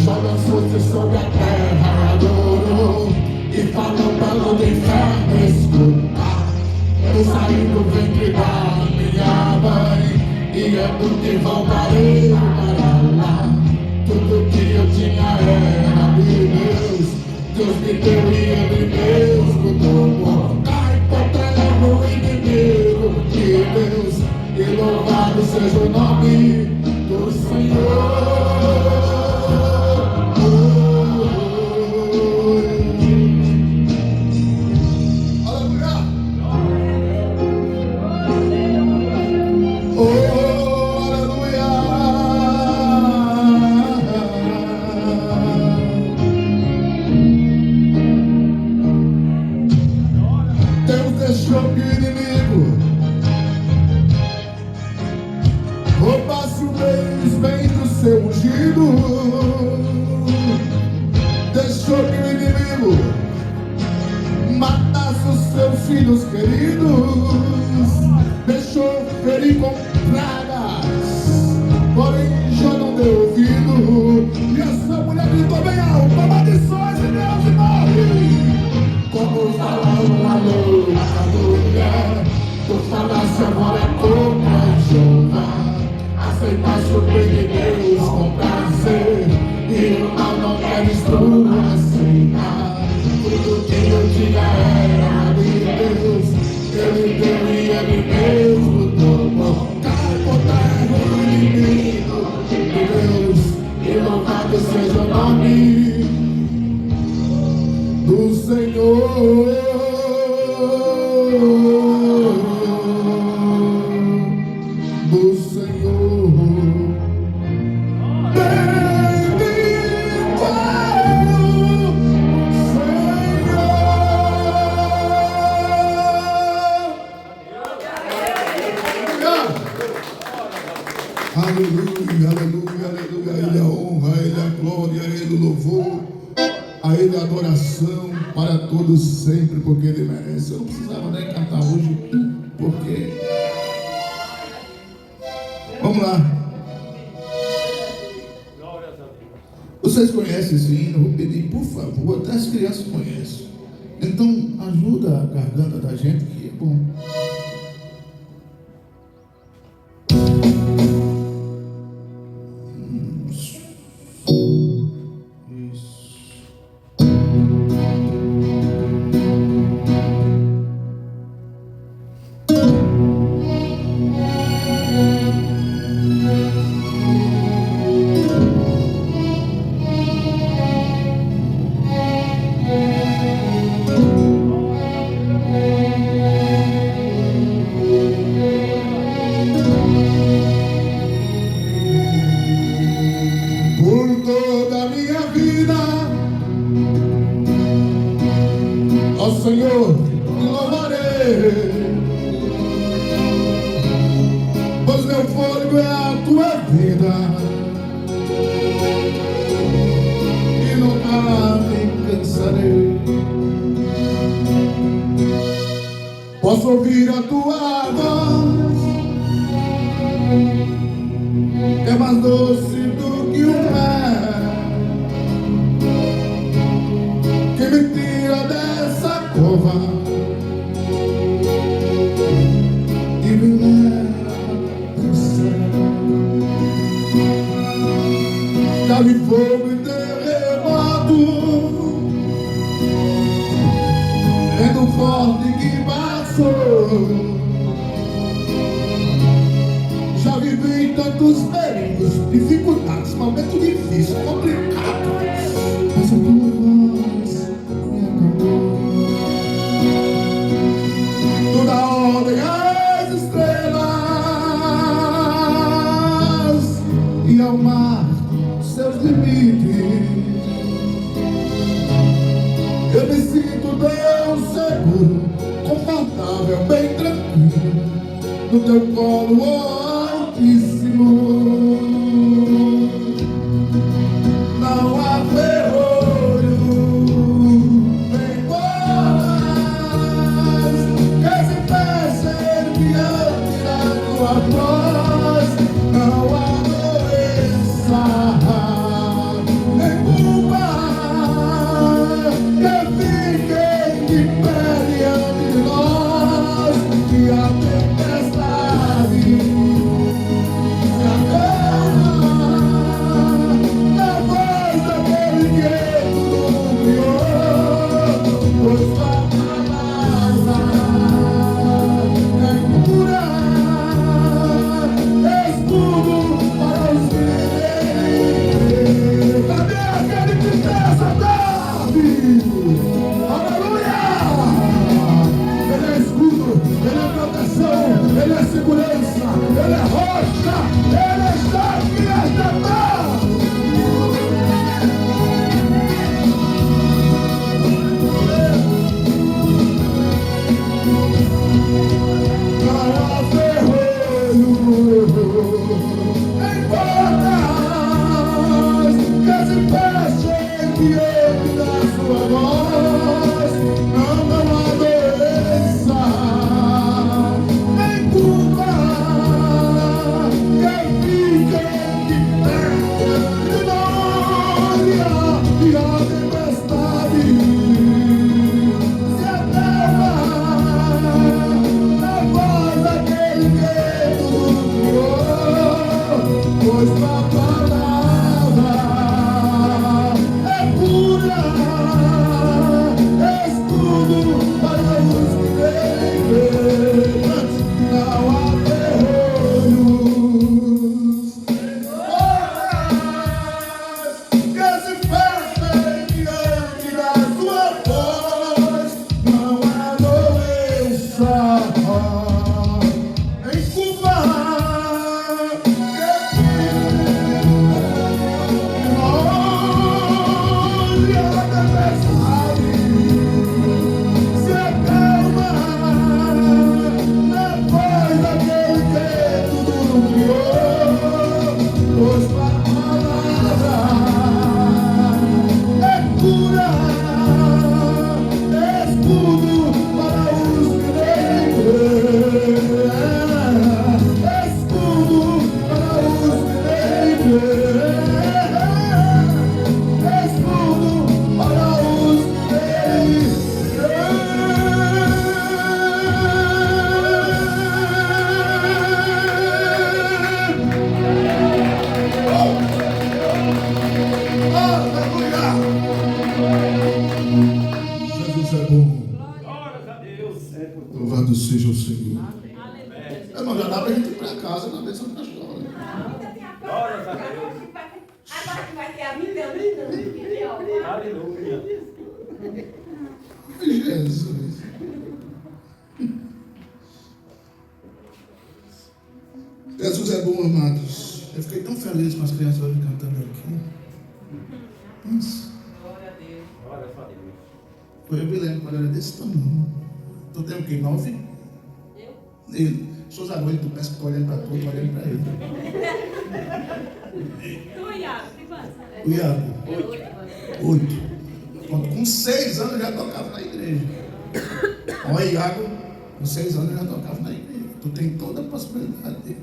Jó lançou-se sobre a terra e adorou, e falou para o inferno escutar. Eu saí do ventre da minha mãe, e eu te voltarei para lá. Tudo que eu tinha era de Deus. Deus me deu e ele mesmo tomou. Cai por terra o inimigo de Deus, e louvado seja o nome do Senhor. Deixou que o inimigo matasse os seus filhos queridos, deixou ferir com pragas, porém já não deu ouvido. E essa mulher gritou bem alto: maldições e Deus e morre. Como falar uma louca mulher, tu falasse agora contra Jeová. Aceitaste o bem de Deus com prazer, e o mal não queres tu aceitar. Tudo que eu tinha era de Deus, ele deu e ele mesmo tomou. Cai por terra o inimigo de Deus, e louvado seja o nome do Senhor. Aleluia, aleluia, aleluia. A Ele a honra, a Ele a glória, a Ele o louvor, a Ele a adoração para todos sempre, porque Ele merece. Eu não precisava nem cantar hoje, porque... Vamos lá. Vocês conhecem esse hino? Vou pedir, por favor, até as crianças conhecem. Então, ajuda a garganta da gente, que é bom. ouvir a tua voz, que é mais doce do que o mar, que me tira dessa cova e me leva pro céu. Já vi fogo e terremoto, vento forte que passou. Já vivi tantos perigos, dificuldades, momentos difíceis, complicados, mas a tua voz me acalmou. Toda ordem às estrelas e ao mar seus limites. Eu me sinto tão seguro, confortável, bem tranquilo, no teu colo altíssimo. Não há ferrolho, nem bolas que se fechem diante da tua voz. Não há doença, nem culpa que fiquem de pé diante de nós. E a tempestade se acalma na voz daquele que tudo criou. Pois tua palavra é cura, escudo para os que creem. Cadê aquele que tem essa tarde? Aleluia! Ele é escudo, ele é proteção, ele é segurança, ele é rocha, ele está aqui esta tarde. Não há ferrolho, nem portas que se fechem diante da sua voz. Não há doença, nem culpa que fiquem de pé de nós. E a tempestade se acalma na voz daquele que tudo criou. Pois tua palavra é cura, escudo para os que creem. Não há ferrolhos, que se fechem diante da sua voz. Não há doença, nem culpa que olha a tempestade se acalma na voz daquele que tudo criou. Pois tua palavra é cura, escudo para os que creem. Escudo para os que creem. Escudo para os que creem. Aleluia! Jesus é bom. Glórias a Deus. Louvado seja o Senhor. Irmão, já dá pra gente ir pra casa na bênção da história. Glórias a Deus. Agora que vai ter a vida, linda, linda. Aleluia. Jesus. Jesus é bom, amados. Eu fiquei tão feliz com as crianças hoje cantando aqui. Nossa. Glórias a Deus. Eu me lembro quando eu era desse tamanho. Tu tem o quê? 9? Ele. Seus anões do pesco estão olhando para tu, estou olhando para ele. Tu, Iago, que passa? O Iago. 8. Com 6 anos já tocava na igreja. Olha, Iago, Com 6 anos eu já tocava na igreja. Tu tem toda a possibilidade de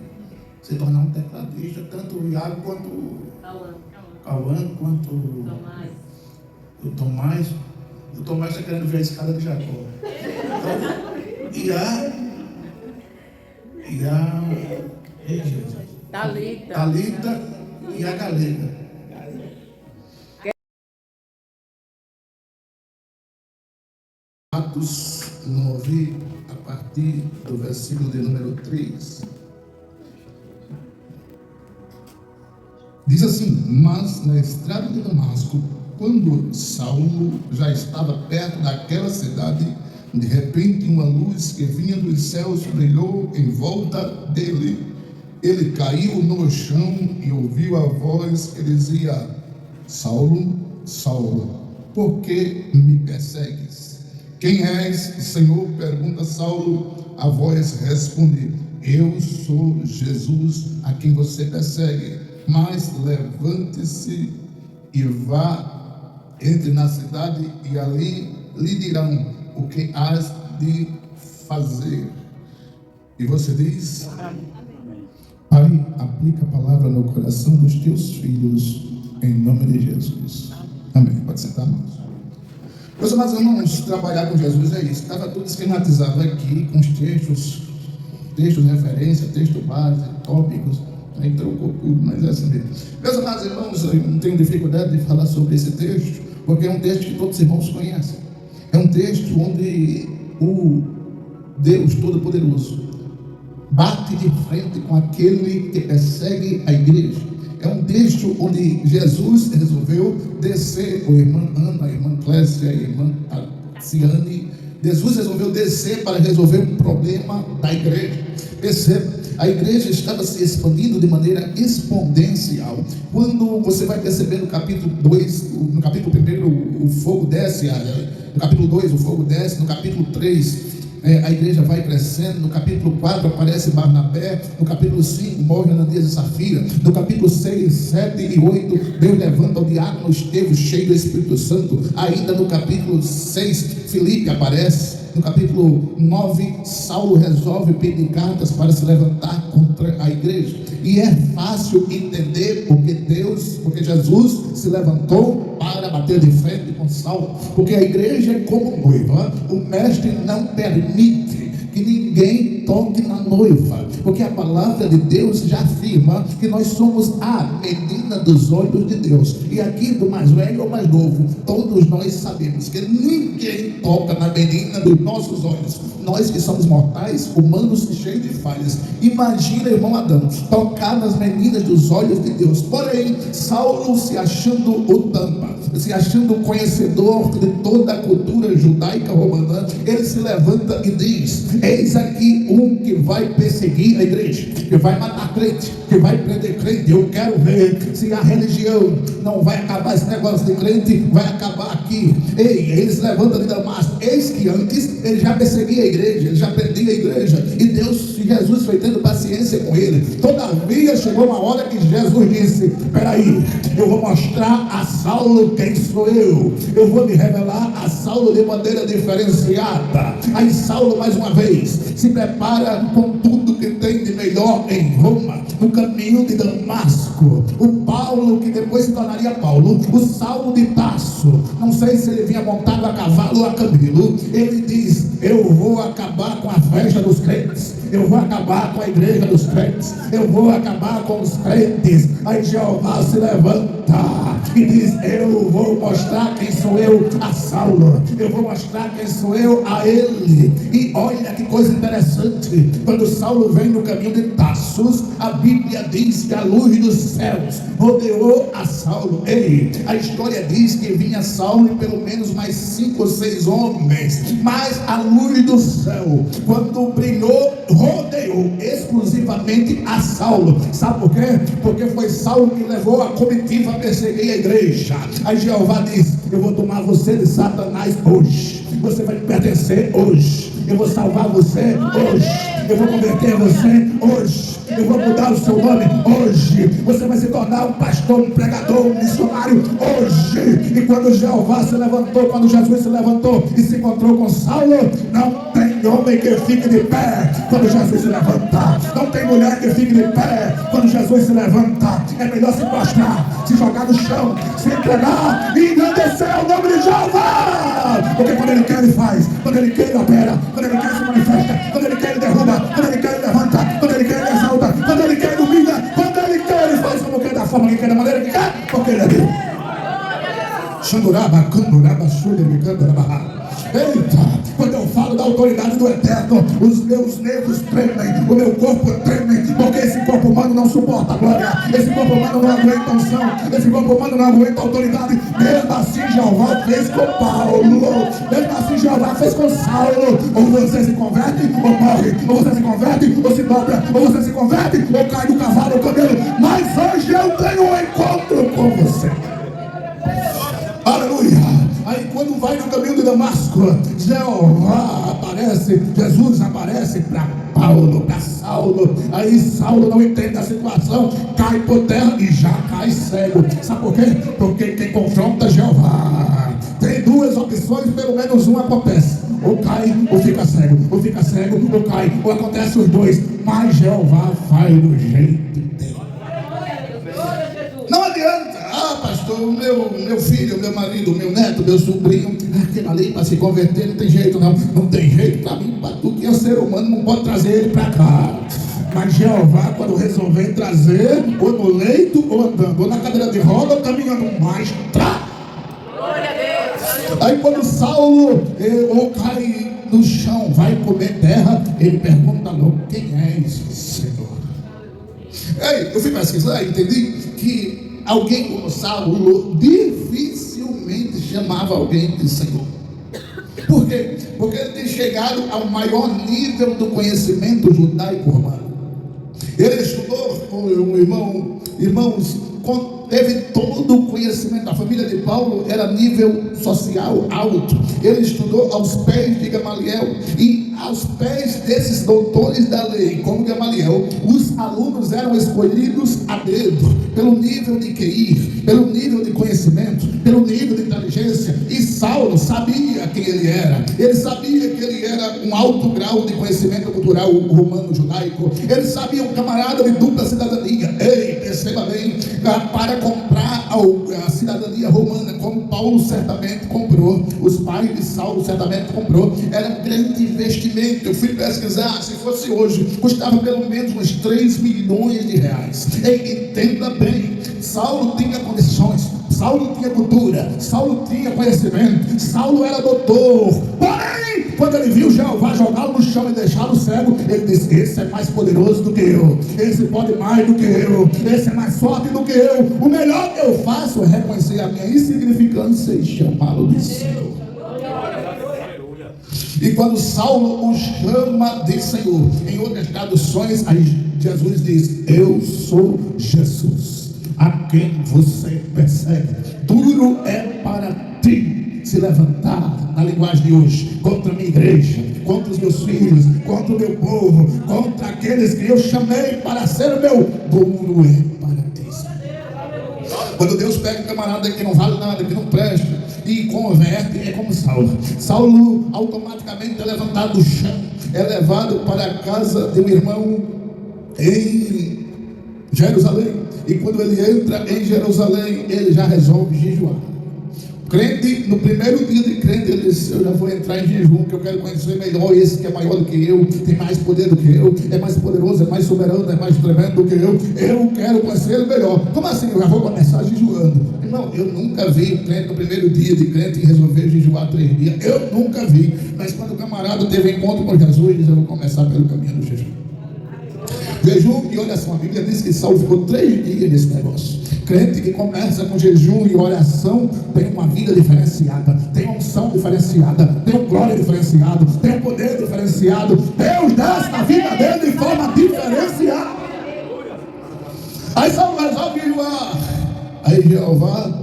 se tornar um tecladista, tanto o Iago quanto o Cauã, quanto o Tomás. O Tomás está querendo ver a escada de Jacó. Talita e a Galega. Atos 9, a partir do versículo de número 3. Diz assim: mas na estrada de Damasco, quando Saulo já estava perto daquela cidade, de repente uma luz que vinha dos céus brilhou em volta dele. Ele caiu no chão e ouviu a voz que dizia: Saulo, Saulo, por que me persegues? Quem és, Senhor? Pergunta Saulo. A voz responde: eu sou Jesus, a quem você persegue. Mas levante-se e vá, entre na cidade, e ali lhe dirão o que has de fazer. E você diz: Pai, aplica a palavra no coração dos teus filhos, em nome de Jesus. Amém. Pode sentar, irmãos. Meus amados irmãos, trabalhar com Jesus é isso. Estava tudo esquematizado aqui, com os textos de referência, texto base, tópicos. Aí trocou tudo, mas é assim mesmo. Meus amados irmãos, eu não tenho dificuldade de falar sobre esse texto, porque é um texto que todos os irmãos conhecem. É um texto onde o Deus Todo-Poderoso bate de frente com aquele que persegue a igreja. É um texto onde Jesus resolveu descer, a irmã Ana, a irmã Clécia, a irmã Ciane, Jesus resolveu descer para resolver um problema da igreja. Perceba, a igreja estava se expandindo de maneira exponencial. Quando você vai perceber no capítulo 2, no capítulo 1, o fogo desce, no capítulo 2 o fogo desce, no capítulo 3 a igreja vai crescendo, no capítulo 4 aparece Barnabé, no capítulo 5 morre Ananias e Safira, no capítulo 6, 7 e 8 Deus levanta o diácono Estevão cheio do Espírito Santo. Ainda no capítulo 6 Filipe aparece, no capítulo 9 Saulo resolve pedir cartas para se levantar contra a igreja. E é fácil entender porque Jesus se levantou para bater de frente com Saulo, porque a igreja é como noiva. O mestre não permite que ninguém toque na noiva, porque a palavra de Deus já afirma que nós somos a menina dos olhos de Deus. E aqui, do mais velho ao mais novo, todos nós sabemos que ninguém toca na menina dos nossos olhos. Nós que somos mortais, humanos e cheios de falhas. Imagina, irmão Adão, tocar nas meninas dos olhos de Deus. Porém, Saulo, se achando o tampa, se achando o conhecedor de toda a cultura judaica romana, ele se levanta e diz: eis aqui um que vai perseguir a igreja, que vai matar crente, que vai prender crente. Eu quero ver se a religião não vai acabar, esse negócio de crente vai acabar aqui. Ei, ele se levanta de Damasco. Eis que antes ele já perseguia a igreja, ele já prendia a igreja, e Jesus foi tendo paciência com ele. Todavia chegou uma hora que Jesus disse: peraí, eu vou mostrar a Saulo quem sou eu. Eu vou me revelar a Saulo de maneira diferenciada. Aí Saulo, mais uma vez, se prepara com tudo que tem de melhor em Roma, no caminho de Damasco. O Paulo, que depois se tornaria Paulo, o Saulo de Tarso, não sei se ele vinha montado a cavalo ou a camelo, ele diz: eu vou acabar com a festa dos crentes, eu vou acabar com a igreja dos crentes, eu vou acabar com os crentes. Aí Jeová se levanta e diz: eu vou mostrar quem sou eu a Saulo, eu vou mostrar quem sou eu a ele. E olha que coisa interessante, quando Saulo vem no caminho de Tarsus, a Bíblia diz que a luz dos céus rodeou a Saulo. Ei, a história diz que vinha Saulo e pelo menos mais 5 ou 6 homens, mas a luz do céu, quando brilhou, rodeou exclusivamente a Saulo. Sabe por quê? Porque foi Saulo que levou a comitiva a perseguir a igreja. Aí Jeová diz: eu vou tomar você de Satanás hoje, você vai me pertencer hoje, eu vou salvar você hoje, eu vou converter você hoje, eu vou mudar o seu nome hoje, você vai se tornar um pastor, um pregador, um missionário hoje. E quando Jeová se levantou, quando Jesus se levantou e se encontrou com Saulo, não tem tem homem que fique de pé quando Jesus se levantar. Não tem mulher que fique de pé quando Jesus se levantar. É melhor se prostrar, se jogar no chão, se entregar e engrandecer o nome de Jeová. Porque quando Ele quer, Ele faz. Quando Ele quer, Ele opera. Quando Ele quer, Ele se manifesta. Quando Ele quer, Ele derruba. Quando Ele quer, Ele levanta. Quando Ele quer, Ele exalta. Quando Ele quer, Ele humilha. Quando Ele quer, Ele faz como quer, da forma que quer, da maneira que quer. Porque Ele é Deus. Xanduraba, canduraba, xudere, canduraba. Eita, quando eu falo da autoridade do Eterno, os meus nervos tremem, o meu corpo treme, porque esse corpo humano não suporta a glória, esse corpo humano não aguenta a unção, esse corpo humano não aguenta a autoridade. Mesmo assim Jeová fez com Paulo, mesmo assim Jeová fez com Saulo. Ou você se converte ou morre, ou você se converte ou se dobra, ou você se converte ou cai do cavalo ou camelo. Mas hoje eu tenho um encontro com você. Aleluia. Aí quando vai no caminho de Damasco, Jeová aparece, Jesus aparece para Paulo, para Saulo. Aí Saulo não entende a situação, cai por terra e já cai cego. Sabe por quê? Porque quem confronta Jeová tem duas opções, pelo menos uma acontece: ou cai ou fica cego, ou cai, ou acontece os dois. Mas Jeová faz do jeito dele. Não adianta. Pastor, meu filho, meu marido, meu neto, meu sobrinho, aquele ali para se converter não tem jeito não. Não tem jeito para mim, para tu que é ser humano, não pode trazer ele para cá. Mas Jeová, quando resolver trazer, ou no leito, ou andando, ou na cadeira de roda, ou caminhando, mais tra. Glória a Deus. Aí quando Saulo ou cai no chão, vai comer terra, ele pergunta logo: quem és, Senhor? Aí eu fui pesquisar e entendi que alguém como Saulo dificilmente chamava alguém de Senhor. Por quê? Porque ele tem chegado ao maior nível do conhecimento judaico romano. Ele estudou com um irmãos, teve todo o conhecimento. A família de Paulo era nível social alto. Ele estudou aos pés de Gamaliel, e aos pés desses doutores da lei, como Gamaliel, os alunos eram escolhidos a dedo, pelo nível de QI, pelo nível de conhecimento, pelo nível de inteligência. E Saulo sabia quem ele era. Ele sabia que ele era um alto grau de conhecimento cultural romano judaico. Ele sabia, um camarada de dupla cidadania. Ei, perceba bem, para comprar a cidadania romana, como Paulo certamente comprou, os pais de Saulo certamente comprou, era um grande investimento. Eu fui pesquisar, se fosse hoje, custava pelo menos uns 3 milhões de reais. Ei, entenda bem, Saulo tinha condições, Saulo tinha cultura, Saulo tinha conhecimento, Saulo era doutor. Porém, quando ele viu Jeová jogá-lo no chão e deixá-lo cego, ele disse: esse é mais poderoso do que eu, esse pode mais do que eu, esse é mais forte do que eu. O melhor que eu faço é reconhecer a minha insignificância e chamá-lo de Senhor. E quando Saulo o chama de Senhor, em outras traduções, aí Jesus diz: eu sou Jesus, a quem você persegue. Duro é para ti se levantar, na linguagem de hoje, contra a minha igreja, contra os meus filhos, contra o meu povo, contra aqueles que eu chamei para ser o meu. Duro é para ti. Quando Deus pega um camarada que não vale nada, que não presta, e converte, é como Saulo. Saulo automaticamente é levantado do chão, é levado para a casa de um irmão em Jerusalém. E quando ele entra em Jerusalém, ele já resolve jejuar. Crente, no primeiro dia de crente, ele disse: eu já vou entrar em jejum, que eu quero conhecer melhor esse que é maior do que eu, tem mais poder do que eu, é mais poderoso, é mais soberano, é mais tremendo do que eu quero conhecer ele melhor. Como assim? Eu já vou começar jejuando. Não, eu nunca vi um crente no primeiro dia de crente resolver jejuar 3 dias. Eu nunca vi. Mas quando o camarada teve encontro com Jesus, ele disse: eu vou começar pelo caminho do jejum. Jejum, e olha só, a Bíblia diz que Saulo ficou 3 dias nesse negócio. Crente que começa com jejum e oração tem uma vida diferenciada, tem uma unção diferenciada, tem uma glória diferenciada, tem um poder diferenciado. Deus desce na vida dele de forma diferenciada. Aí Saulo resolve jejuar. Aí Jeová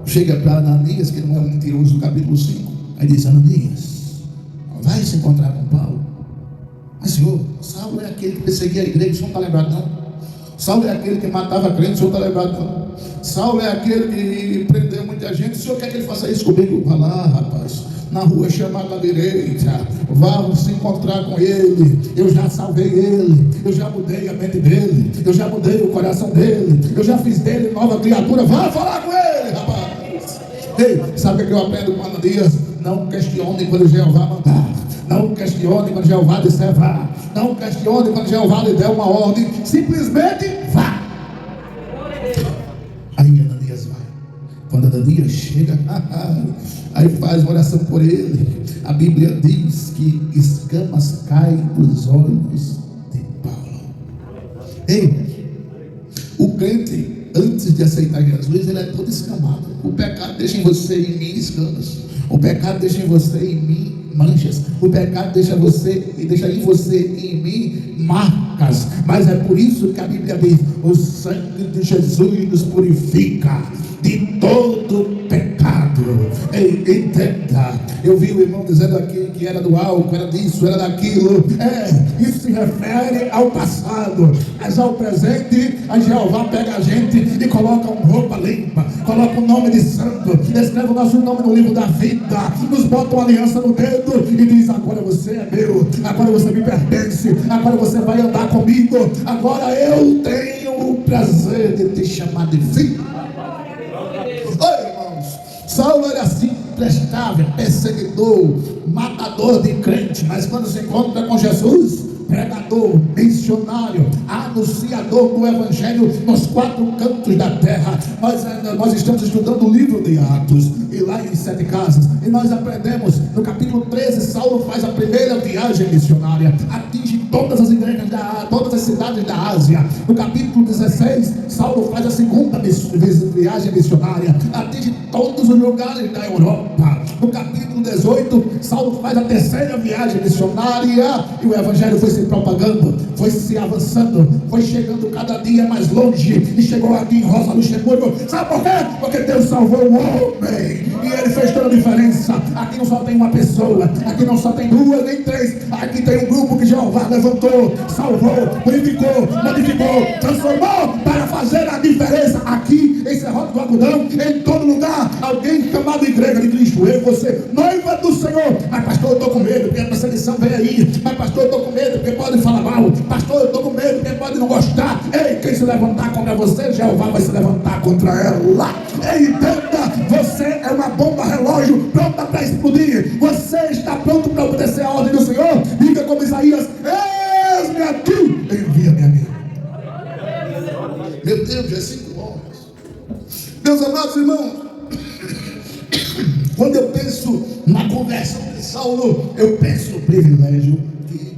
chega para Ananias, que não é um mentiroso, no capítulo 5. Aí diz: Ananias, vai se encontrar com Paulo. Mas Senhor, Saulo é aquele que perseguia a igreja, o senhor não está lembrado não? Saulo é aquele que matava crente, o senhor está lembrado não? Saulo é aquele que prendeu muita gente, o senhor quer que ele faça isso comigo? Vai lá, rapaz, na rua chamada direita, vá se encontrar com ele. Eu já salvei ele, eu já mudei a mente dele, eu já mudei o coração dele, eu já fiz dele nova criatura. Vá falar com ele, rapaz. Ei, sabe o que eu aprendo com Ananias? Não questione quando Jeová mandar. Não questione quando Jeová disser vá. Não questione quando Jeová lhe der uma ordem. Simplesmente vá. Aí Ananias vai. Quando Ananias chega, aí faz uma oração por ele. A Bíblia diz que escamas caem dos olhos de Paulo. Ei, o crente, antes de aceitar Jesus, ele é todo escamado. O pecado deixa em você e em mim escamas. O pecado deixa em você e em mim manchas. O pecado deixa em você e em mim marcas. Mas é por isso que a Bíblia diz: o sangue de Jesus nos purifica de todo pecado. Ei, entenda, eu vi o irmão dizendo aqui que era do álcool, era disso, era daquilo. Isso se refere ao passado, mas ao presente, a Jeová pega a gente e coloca uma roupa limpa, coloca o nome de santo, escreve o nosso nome no livro da vida, nos bota uma aliança no dedo e diz: agora você é meu, agora você me pertence, agora você vai andar comigo, agora eu tenho o prazer de te chamar de filho. Oi, irmãos, Saulo era assim, prestável, perseguidor, matador de crente, mas quando se encontra com Jesus, pregador, missionário, anunciador do Evangelho nos 4 cantos da terra. Nós estamos estudando o livro de Atos, e lá em 7 casas, e nós aprendemos, no capítulo 13, Saulo faz a primeira viagem missionária, atinge todas as igrejas, todas as cidades da Ásia. No capítulo 16, Saulo faz a segunda viagem missionária, atinge todos os lugares da Europa. No capítulo 18, Saulo faz a terceira viagem missionária, e o Evangelho foi se propagando, foi se avançando, foi chegando cada dia mais longe, e chegou aqui em Rosa Luxemburgo. Sabe por quê? Porque Deus salvou o homem, e ele fez toda a diferença. Aqui não só tem uma pessoa, aqui não só tem 2 nem 3, aqui tem um grupo que Jeová levantou, salvou, purificou, modificou, transformou para fazer a diferença. Aqui em Serrote do Algodão, em todo lugar, alguém chamado Igreja de Cristo, eu e você, noiva do Senhor. Mas pastor, eu estou com medo porque a perseguição vem aí. Mas pastor, eu estou com medo porque pode falar mal. Pastor, eu estou com medo porque pode não gostar. Ei, quem se levantar contra você, Jeová vai se levantar contra ela. Ei, entenda, você é uma bomba relógio pronta para explodir. Você está pronto para obedecer a ordem do Senhor. Diga como Isaías: eis-me aqui, envia-me a mim. Meu Deus, é 5 horas. Meus amados irmãos, quando eu penso na conversão de Saulo, eu penso no privilégio que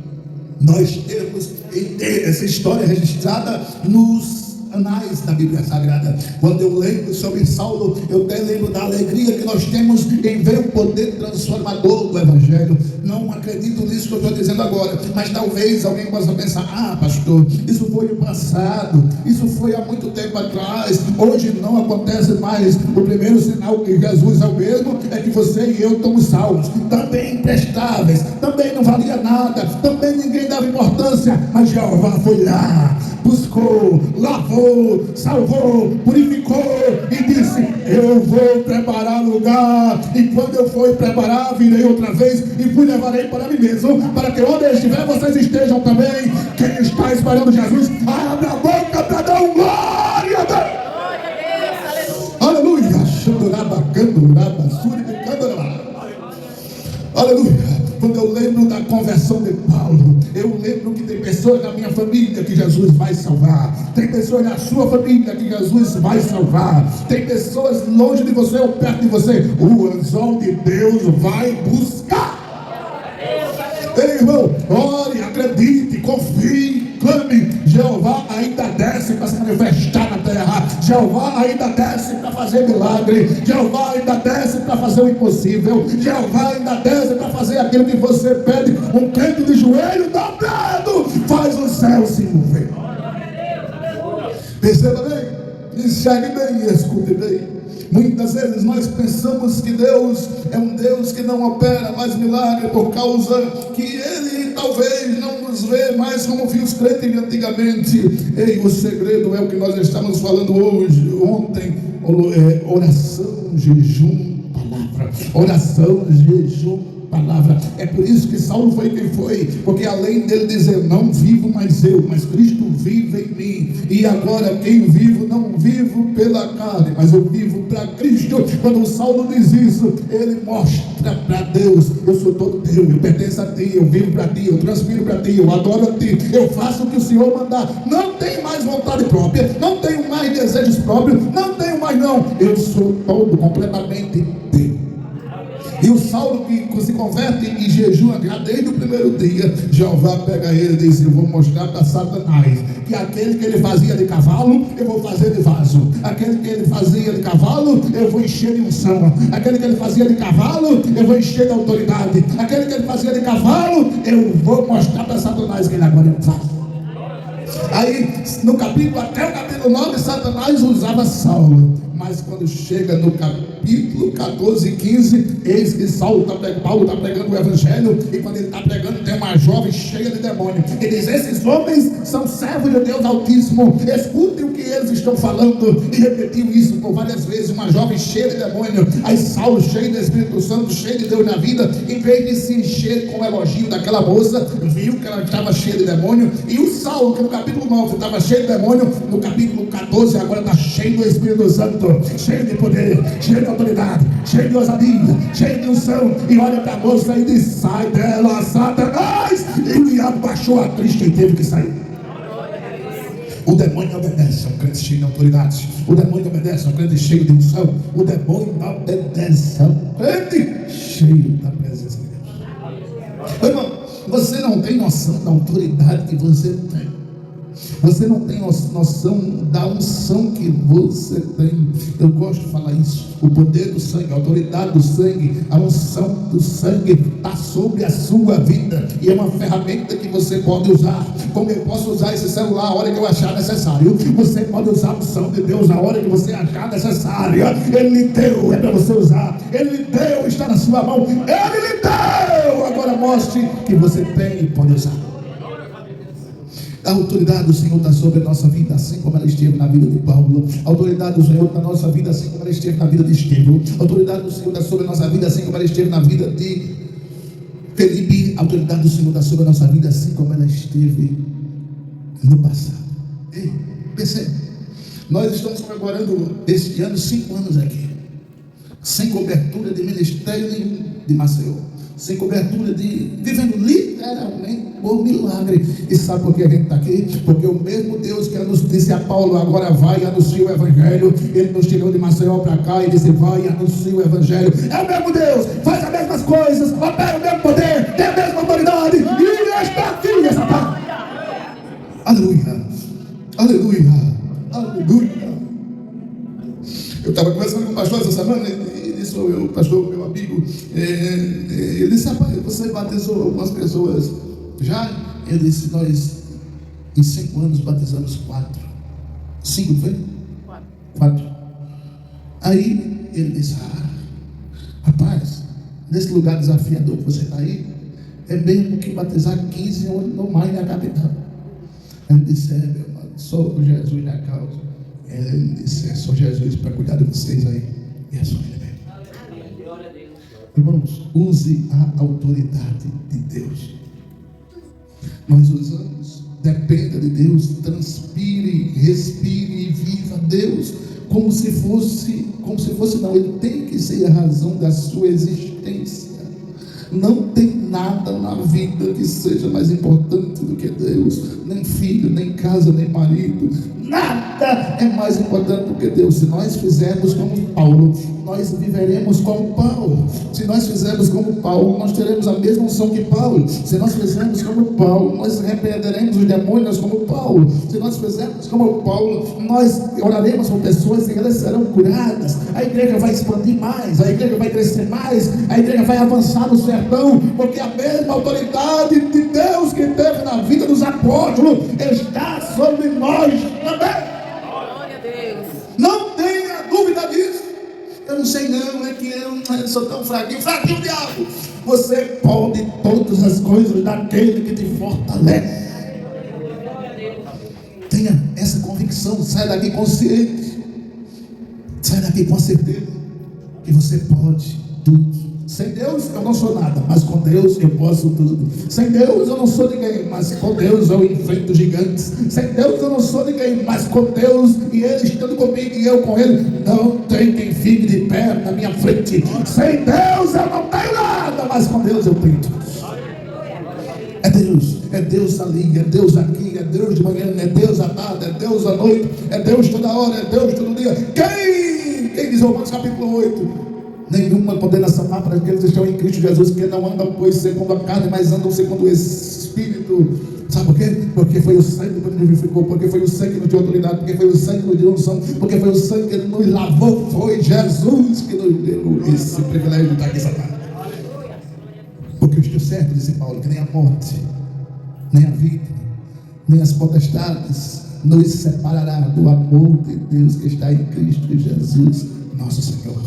nós temos em ter essa história registrada nos anais da Bíblia Sagrada. Quando eu lembro sobre Saulo, eu até lembro da alegria que nós temos em ver o poder transformador do Evangelho. Não acredito nisso que eu estou dizendo agora, mas talvez alguém possa pensar: ah, pastor, isso foi no passado, isso foi há muito tempo atrás, hoje não acontece mais. O primeiro sinal que Jesus é o mesmo é que você e eu estamos salvos, também imprestáveis, também não valia nada, também ninguém dava importância, mas Jeová foi lá, buscou, lavou, salvou, purificou e disse: eu vou preparar lugar, e quando eu for preparar, virei outra vez e vos levarei para mim mesmo, para que onde eu estiver vocês estejam também. Quem está esperando Jesus, abre a boca para dar um glória a Deus. Aleluia. Aleluia. Quando eu lembro da conversão de Paulo, eu lembro que tem pessoas na minha família que Jesus vai salvar, tem pessoas na sua família que Jesus vai salvar, tem pessoas longe de você ou perto de você, o anjo de Deus vai buscar. Ei, irmão, ore, acredite, confie, clame. Jeová ainda desce para se manifestar na terra. Jeová ainda desce para fazer milagre. Jeová ainda desce para fazer o impossível. Jeová ainda desce para fazer aquilo que você pede. Um crente de joelho dobrado faz o céu se mover. Perceba bem, enxergue bem e escute bem. Muitas vezes nós pensamos que Deus é um Deus que não opera mais milagre por causa que Ele talvez não nos vê mais como viu os crentes antigamente. Ei, o segredo é o que nós estamos falando hoje, ontem, oração, jejum, palavra. palavra. Oração, jejum, palavra. É por isso que Saulo foi quem foi, porque além dele dizer, não vivo mais eu, mas Cristo vive em mim, e agora quem vivo, não vivo pela carne, mas eu vivo para Cristo. Quando Saulo diz isso, ele mostra para Deus, eu sou todo teu, eu pertenço a ti, eu vivo para ti, eu transpiro para ti, eu adoro a ti, eu faço o que o Senhor mandar, não tenho mais vontade própria, não tenho mais desejos próprios, não tenho mais não, eu sou todo, completamente teu. E o Saulo que se converte em jejum já desde o primeiro dia, Jeová pega ele e diz, eu vou mostrar para Satanás que aquele que ele fazia de cavalo, eu vou fazer de vaso. Aquele que ele fazia de cavalo, eu vou encher de unção. Aquele que ele fazia de cavalo, eu vou encher de autoridade. Aquele que ele fazia de cavalo, eu vou mostrar para Satanás que ele agora é um vaso. Aí, no capítulo, até o capítulo 9, Satanás usava Saulo. Mas quando chega no capítulo 14 e 15, eis que Paulo está pregando o evangelho, e quando ele está pregando, tem uma jovem cheia de demônio. Ele diz, esses homens são servos de Deus Altíssimo, escutem o que eles estão falando. E repetiu isso por várias vezes, uma jovem cheia de demônio. Aí Saulo, cheio do Espírito Santo, cheio de Deus na vida, em vez de se encher com o elogio daquela moça, viu que ela estava cheia de demônio. E o Saulo, que no capítulo 9 estava cheio de demônio, no capítulo 14 agora está cheio do Espírito Santo, cheio de poder, cheio de autoridade, cheio de ousadia, cheio de unção, e olha para a moça e diz, sai dela, Satanás. E o diabo baixou a Cristo e teve que sair. O demônio obedece a um crente cheio de autoridade. O demônio obedece a um crente cheio de unção. O demônio obedece a um crente cheio da presença de Deus. Irmão, você não tem noção da autoridade que você tem. Você não tem noção da unção que você tem. Eu gosto de falar isso. O poder do sangue, a autoridade do sangue, a unção do sangue está sobre a sua vida. E é uma ferramenta que você pode usar. Como eu posso usar esse celular a hora que eu achar necessário, você pode usar a unção de Deus a hora que você achar necessária. Ele lhe deu, é para você usar. Ele lhe deu, está na sua mão. Ele lhe deu. Agora mostre que você tem e pode usar. A autoridade do Senhor está sobre a nossa vida, assim como ela esteve na vida de Paulo. A autoridade do Senhor está na nossa vida, assim como ela esteve na vida de Estevão. A autoridade do Senhor está sobre a nossa vida, assim como ela esteve na vida de Felipe. A autoridade do Senhor está sobre a nossa vida, assim como ela esteve no passado. Ei, percebe? Nós estamos comemorando este ano 5 anos aqui, sem cobertura de ministério nenhum de Maceió, sem cobertura de, vivendo literalmente por milagre. E sabe por que a gente está aqui? Porque o mesmo Deus que nos disse a Paulo, agora vai e anuncia o evangelho, ele nos tirou de Maceió para cá e disse, vai e anuncia o evangelho. É o mesmo Deus, faz as mesmas coisas, opera o mesmo poder, tem a mesma autoridade, e está aqui nessa parte. Aleluia, aleluia, aleluia. Eu estava conversando com o pastor essa semana, e disse, o pastor, meu amigo, ele disse, rapaz, você batizou algumas pessoas já? Eu disse, nós em 5 anos batizamos 4. 5, foi? 4. Aí ele disse, rapaz, nesse lugar desafiador que você está aí, é mesmo que batizar 15 ou não mais na capital. Ele disse, meu irmão, sou Jesus na causa. Ele disse, sou Jesus para cuidar de vocês aí. E é só ele mesmo. Irmãos, use a autoridade de Deus. Nós usamos, dependa de Deus, transpire, respire e viva Deus como se fosse não, ele tem que ser a razão da sua existência. Não tem nada na vida que seja mais importante do que Deus, nem filho, nem casa, nem marido, nada é mais importante do que Deus. Se nós fizermos como Paulo, nós viveremos como Paulo. Se nós fizermos como Paulo, nós teremos a mesma unção que Paulo. Se nós fizermos como Paulo, nós repreenderemos os demônios como Paulo. Se nós fizermos como Paulo, nós oraremos por pessoas e elas serão curadas. A igreja vai expandir mais, a igreja vai crescer mais, a igreja vai avançar no sertão, porque a mesma autoridade de Deus que teve na vida dos apóstolos está sobre nós também. Glória a Deus. Não tenha dúvida disso. Eu não sei não, é que eu sou tão fraquinho, diabo. Você pode todas as coisas daquele que te fortalece. Tenha essa convicção, sai daqui consciente, sai daqui com a certeza que você pode tudo. Sem Deus eu não sou nada, mas com Deus eu posso tudo. Sem Deus eu não sou ninguém, mas com Deus eu enfrento gigantes. Sem Deus eu não sou ninguém, mas com Deus e Ele estando comigo e eu com Ele, não tem quem fique de pé na minha frente. Sem Deus eu não tenho nada, mas com Deus eu tenho tudo. É Deus ali, é Deus aqui, é Deus de manhã, é Deus à tarde, é Deus à noite, é Deus toda hora, é Deus todo dia. Quem diz Romanos capítulo 8? Nenhuma condenação há para aqueles que estão em Cristo Jesus, que não andam, pois, segundo a carne, mas andam segundo o Espírito. Sabe por quê? Porque foi o sangue que nos vivificou, porque foi o sangue que nos deu autoridade, porque foi o sangue que nos deu unção, porque foi o sangue que nos lavou, foi Jesus que nos deu esse privilégio de estar aqui essa tarde. Porque eu estou certo, disse Paulo, que nem a morte, nem a vida, nem as potestades nos separará do amor de Deus que está em Cristo Jesus, nosso Senhor.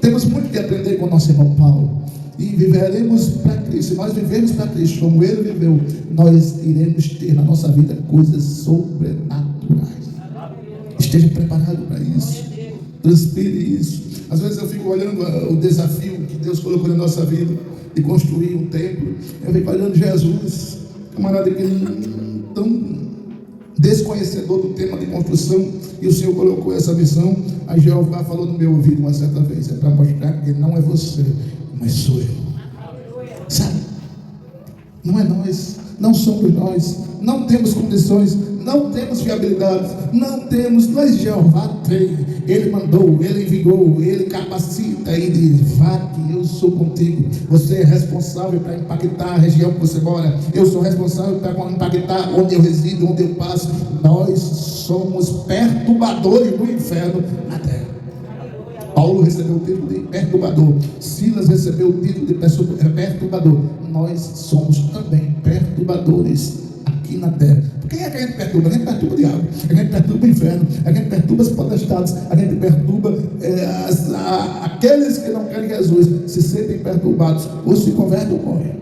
Temos muito que aprender com o nosso irmão Paulo. E viveremos para Cristo. Se nós vivemos para Cristo como Ele viveu, nós iremos ter na nossa vida coisas sobrenaturais. Esteja preparado para isso. Transpire isso. Às vezes eu fico olhando o desafio que Deus colocou na nossa vida de construir um templo. Eu fico olhando Jesus, camarada que tão desconhecedor do tema de construção, e o Senhor colocou essa missão. Aí Jeová falou no meu ouvido uma certa vez: é para mostrar que não é você, mas sou eu. Sabe? Não é nós, não somos nós, não temos condições, não temos viabilidade, não temos, mas Jeová tem. Ele mandou, Ele enviou, Ele capacita e diz: vá que eu sou contigo. Você é responsável para impactar a região que você mora. Eu sou responsável para impactar onde eu resido, onde eu passo. Nós somos perturbadores do inferno na terra. Paulo recebeu o título de perturbador. Silas recebeu o título de perturbador. Nós somos também perturbadores aqui na terra. Quem é que a gente perturba? A gente perturba o diabo, a gente perturba o inferno, a gente perturba as potestades, a gente perturba aqueles que não querem Jesus, se sentem perturbados, ou se convertem ou morrem.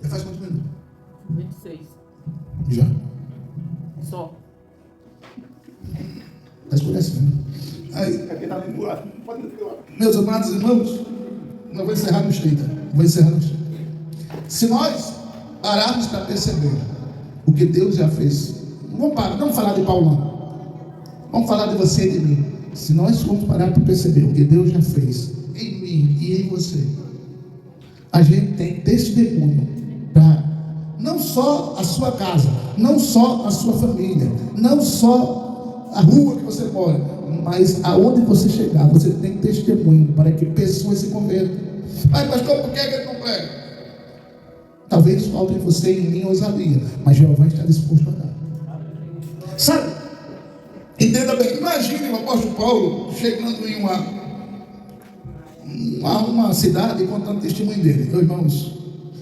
Já faz quantos minutos? 26. Já. Só. Está escurecendo. Aí, meus amados irmãos, não vou encerrar nos 30. Vou encerrar nos 30. Se nós pararmos para perceber o que Deus já fez, vamos falar de Paulo, não. Vamos falar de você e de mim. Se nós formos parar para perceber o que Deus já fez em mim e em você, a gente tem testemunho para não só a sua casa, não só a sua família, não só a rua que você mora, mas aonde você chegar, você tem testemunho para que pessoas se convertam. Mas pastor, por que ele não prega? Talvez falte em você e em mim ousadia, mas Jeová está disposto a dar. Sabe? Entenda bem, imagine o apóstolo Paulo chegando em uma cidade e contando o testemunho dele. Meus irmãos,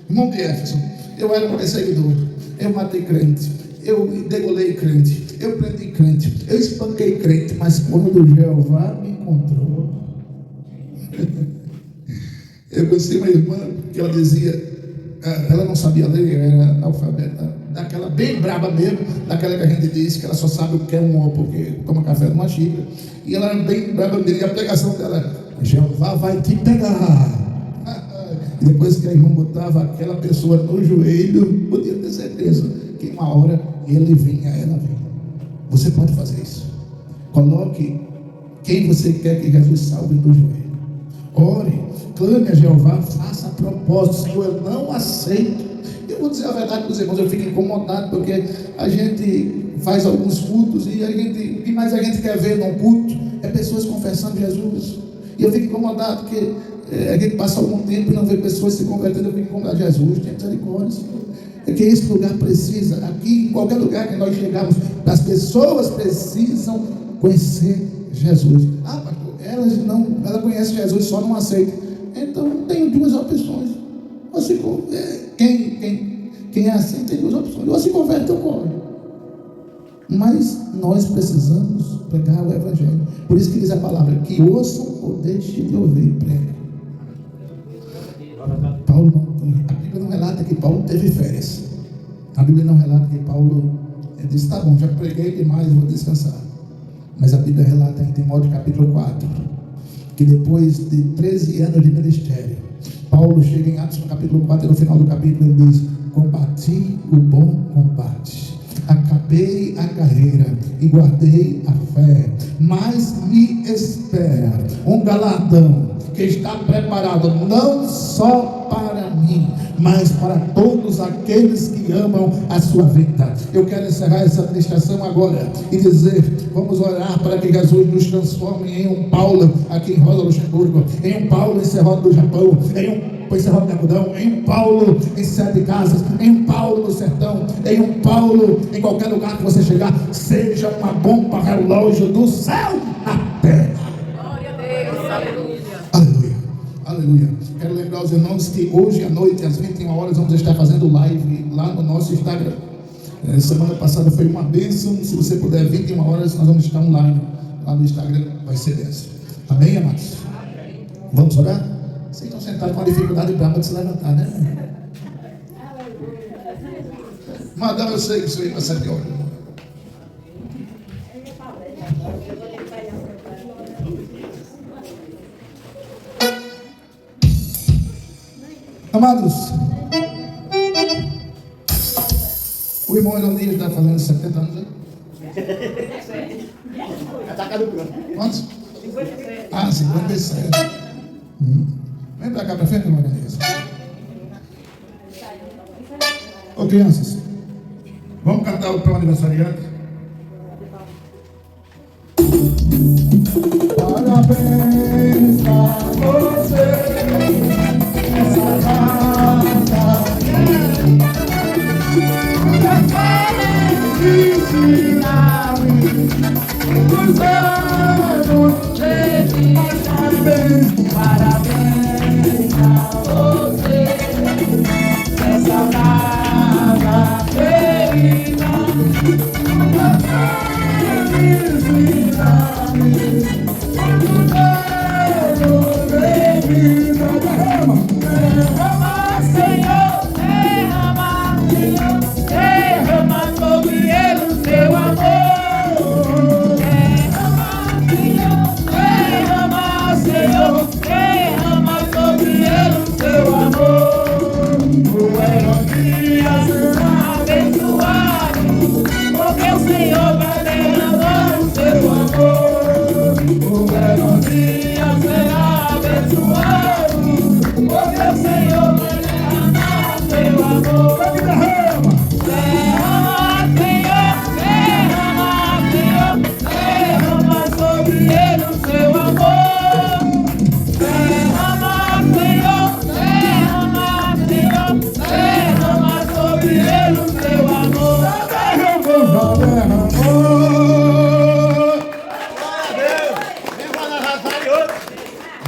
irmão de Éfeso, eu era um perseguidor, eu matei crente, eu degolei crente, eu prendi crente, eu espanquei crente, mas quando Jeová me encontrou, eu conheci uma irmã que ela dizia, ela não sabia ler, era analfabeta, daquela bem braba mesmo, daquela que a gente diz que ela só sabe o que é um homem porque toma café numa xícara, e ela era bem braba mesmo, e a pregação dela: Jeová vai te pegar. E depois que a irmã botava aquela pessoa no joelho, podia ter certeza que uma hora ele vinha, ela vinha. Você pode fazer isso. Coloque quem você quer que Jesus salve no joelho. Ore, clame a Jeová, faça a propósito: Senhor, eu não aceito. Eu vou dizer a verdade para os irmãos, eu fico incomodado porque a gente faz alguns cultos e o que mais a gente quer ver num culto é pessoas confessando Jesus. E eu fico incomodado porque a gente passa algum tempo e não vê pessoas se convertendo. Eu fico incomodado: Jesus, tem misericórdia, Senhor. É que esse lugar precisa, aqui em qualquer lugar que nós chegarmos, as pessoas precisam conhecer Jesus. Ah, pastor, ela conhece Jesus, só não aceita. Então tem duas opções. Quem é assim tem duas opções: ou se converte ou morre. Mas nós precisamos pregar o Evangelho. Por isso que diz a palavra: que ouçam ou deixem de ouvir, prega. A Bíblia não relata que Paulo teve férias. A Bíblia não relata que Paulo disse: tá bom, já preguei demais, vou descansar. Mas a Bíblia relata em Timóteo capítulo 4 que depois de 13 anos de ministério, Paulo chega em Atos no capítulo 4 e no final do capítulo ele diz: combati o bom combate, acabei a carreira e guardei a fé, mas me espera um galardão que está preparado não só para mim, mas para todos aqueles que amam a sua vida. Eu quero encerrar essa administração agora e dizer: vamos orar para que Jesus nos transforme em um Paulo aqui em Rosa Luxemburgo, em um Paulo em Serrota do Japão, em Serrota de Algodão, em um Paulo em Sete Casas, em um Paulo no sertão, em um Paulo em qualquer lugar que você chegar. Seja uma bomba relógio do céu na terra. Glória a Deus, aleluia. Aleluia, aleluia. Quero lembrar os irmãos que hoje à noite, às 21 horas, vamos estar fazendo live lá no nosso Instagram. Semana passada foi uma bênção. Se você puder, 21 horas, nós vamos estar online lá no Instagram. Vai ser bênção. Amém, amados? Vamos orar? Vocês estão sentados com uma dificuldade brava de se levantar, né? Madame, eu sei que isso aí vai ser pior. Amados, o irmão Eronias está fazendo 70 anos, né? Quantos? 57. Ah, 57. Vem pra cá pra frente, irmão Eronias. Ô crianças, vamos cantar o aniversariante? Parabéns pra você. Parabéns a você, essa data querida, derrama, Senhor, derrama, Senhor, derrama sobre ele o seu amor. Derrama, Senhor, derrama sobre ele o seu amor. O Eronias será abençoado, porque o Senhor vai derramar o seu amor. O Eronias será abençoado, porque o Senhor vai derramar o seu amor. Derrama, Senhor, derrama sobre ele o seu amor. Derrama, Senhor, derrama sobre ele o seu amor.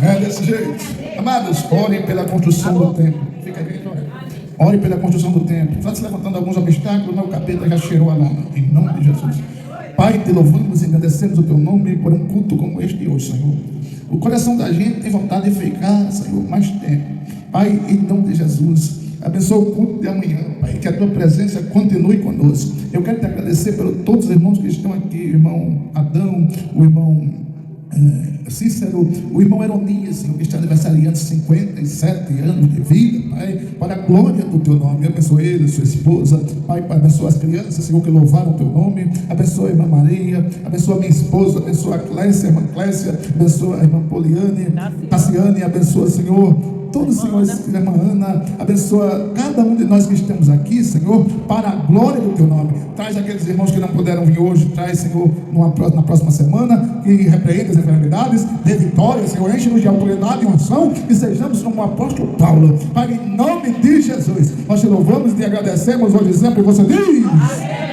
É desse jeito. Amados, orem pela construção do templo. Fica aí, ore pela construção do templo. Está se levantando alguns obstáculos, mas o capeta já cheirou a lama. Em nome de Jesus. Pai, te louvamos e agradecemos o teu nome por um culto como este hoje, Senhor. O coração da gente tem vontade de ficar, Senhor, mais tempo. Pai, em nome de Jesus, abençoa o culto de amanhã, Pai, que a tua presença continue conosco. Eu quero te agradecer por todos os irmãos que estão aqui, o irmão Adão, o irmão Cícero, o irmão Eronias, Senhor, que está aniversariando 57 anos de vida, Pai, para a glória do teu nome. Abençoa ele, sua esposa, Pai, abençoa as crianças, Senhor, que louvaram o teu nome. Abençoa a irmã Maria, abençoa a minha esposa, abençoa a Clécia, a irmã Clécia, abençoa a irmã Poliane, Tassiane, abençoa, Senhor, todos os senhores, irmã Ana, abençoa cada um de nós que estamos aqui, Senhor, para a glória do teu nome. Traz aqueles irmãos que não puderam vir hoje, traz, Senhor, na próxima semana, que repreenda as enfermidades, dê vitória, Senhor, enche-nos de autoridade e unção, e sejamos como o apóstolo Paulo. Pai, em nome de Jesus, nós te louvamos e te agradecemos hoje sempre, e você diz,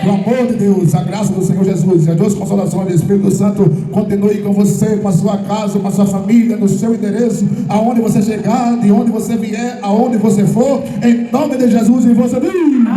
o amor de Deus, a graça do Senhor Jesus, e a Deus consolação do Espírito Santo, continue com você, com a sua casa, com a sua família, no seu endereço, aonde você chegar, de onde você vier, aonde você for, em nome de Jesus, e você diz,